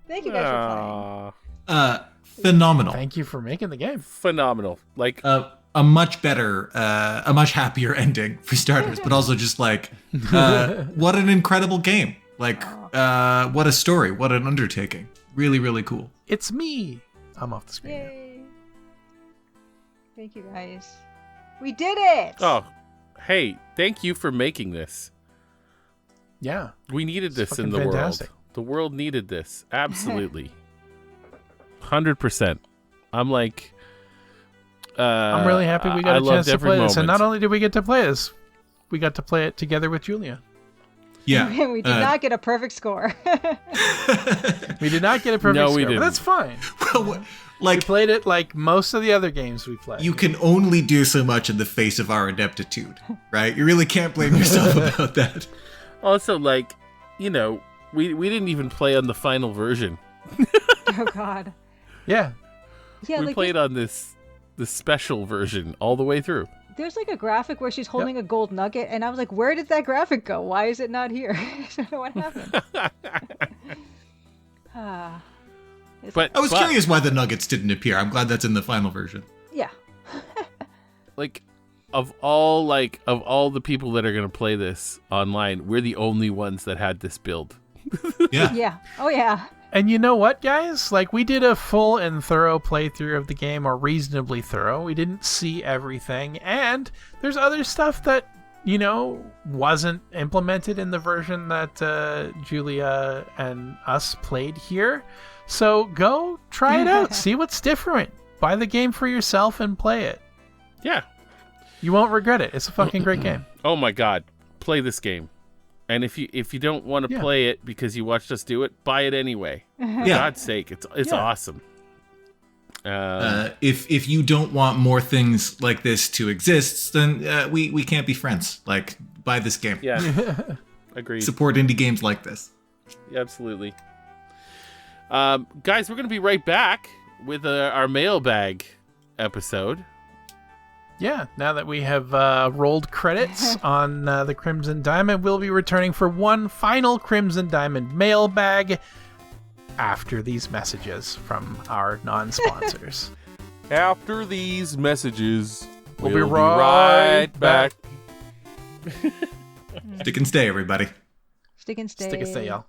Thank you guys for playing. Phenomenal. Thank you for making the game. Phenomenal. Like A much better, a much happier ending for starters, but also just like, what an incredible game. Like, what a story. What an undertaking. Really, really cool. It's me. I'm off the screen. Yay. Thank you guys. We did it! oh, hey, thank you for making this. Yeah. We needed this in fucking the fantastic. world. The world needed this. Absolutely. 100%. I'm like... I'm really happy we got I a chance loved to every play this. And moment. not only did we get to play this, we got to play it together with Julia. Yeah. We did not get a perfect score. We did not get a perfect No, score, we but didn't. that's fine. Well, We like, played it like most of the other games we played. you can only do so much in the face of our ineptitude, right? You really can't blame yourself about that. Also, like, you know, we didn't even play on the final version. Oh God. Yeah. Yeah, We like played on the special version all the way through. there's like a graphic where she's holding a gold nugget, and I was like, where did that graphic go? Why is it not here? I don't know what happened. But I was curious why the nuggets didn't appear. I'm glad that's in the final version. Yeah. like of all the people that are going to play this online, we're the only ones that had this build. Yeah. Yeah. Oh yeah. And you know what, guys? Like, we did a full and thorough playthrough of the game, or reasonably thorough. We didn't see everything. And there's other stuff that, you know, wasn't implemented in the version that Julia and us played here. So go try it out. See what's different. Buy the game for yourself and play it. Yeah. You won't regret it. It's a fucking great game. Oh my god. Play this game. And if you don't want to play it because you watched us do it, buy it anyway. For God's sake, it's awesome. If you don't want more things like this to exist, then we can't be friends. Like, buy this game. Yeah. Agreed. Support indie games like this. Yeah, absolutely. Guys, we're going to be right back with our mailbag episode. Yeah, now that we have rolled credits on the Crimson Diamond, we'll be returning for one final Crimson Diamond mailbag after these messages from our non-sponsors. After these messages, we'll be right back. Stick and stay, everybody. Stick and stay. Stick and stay, y'all.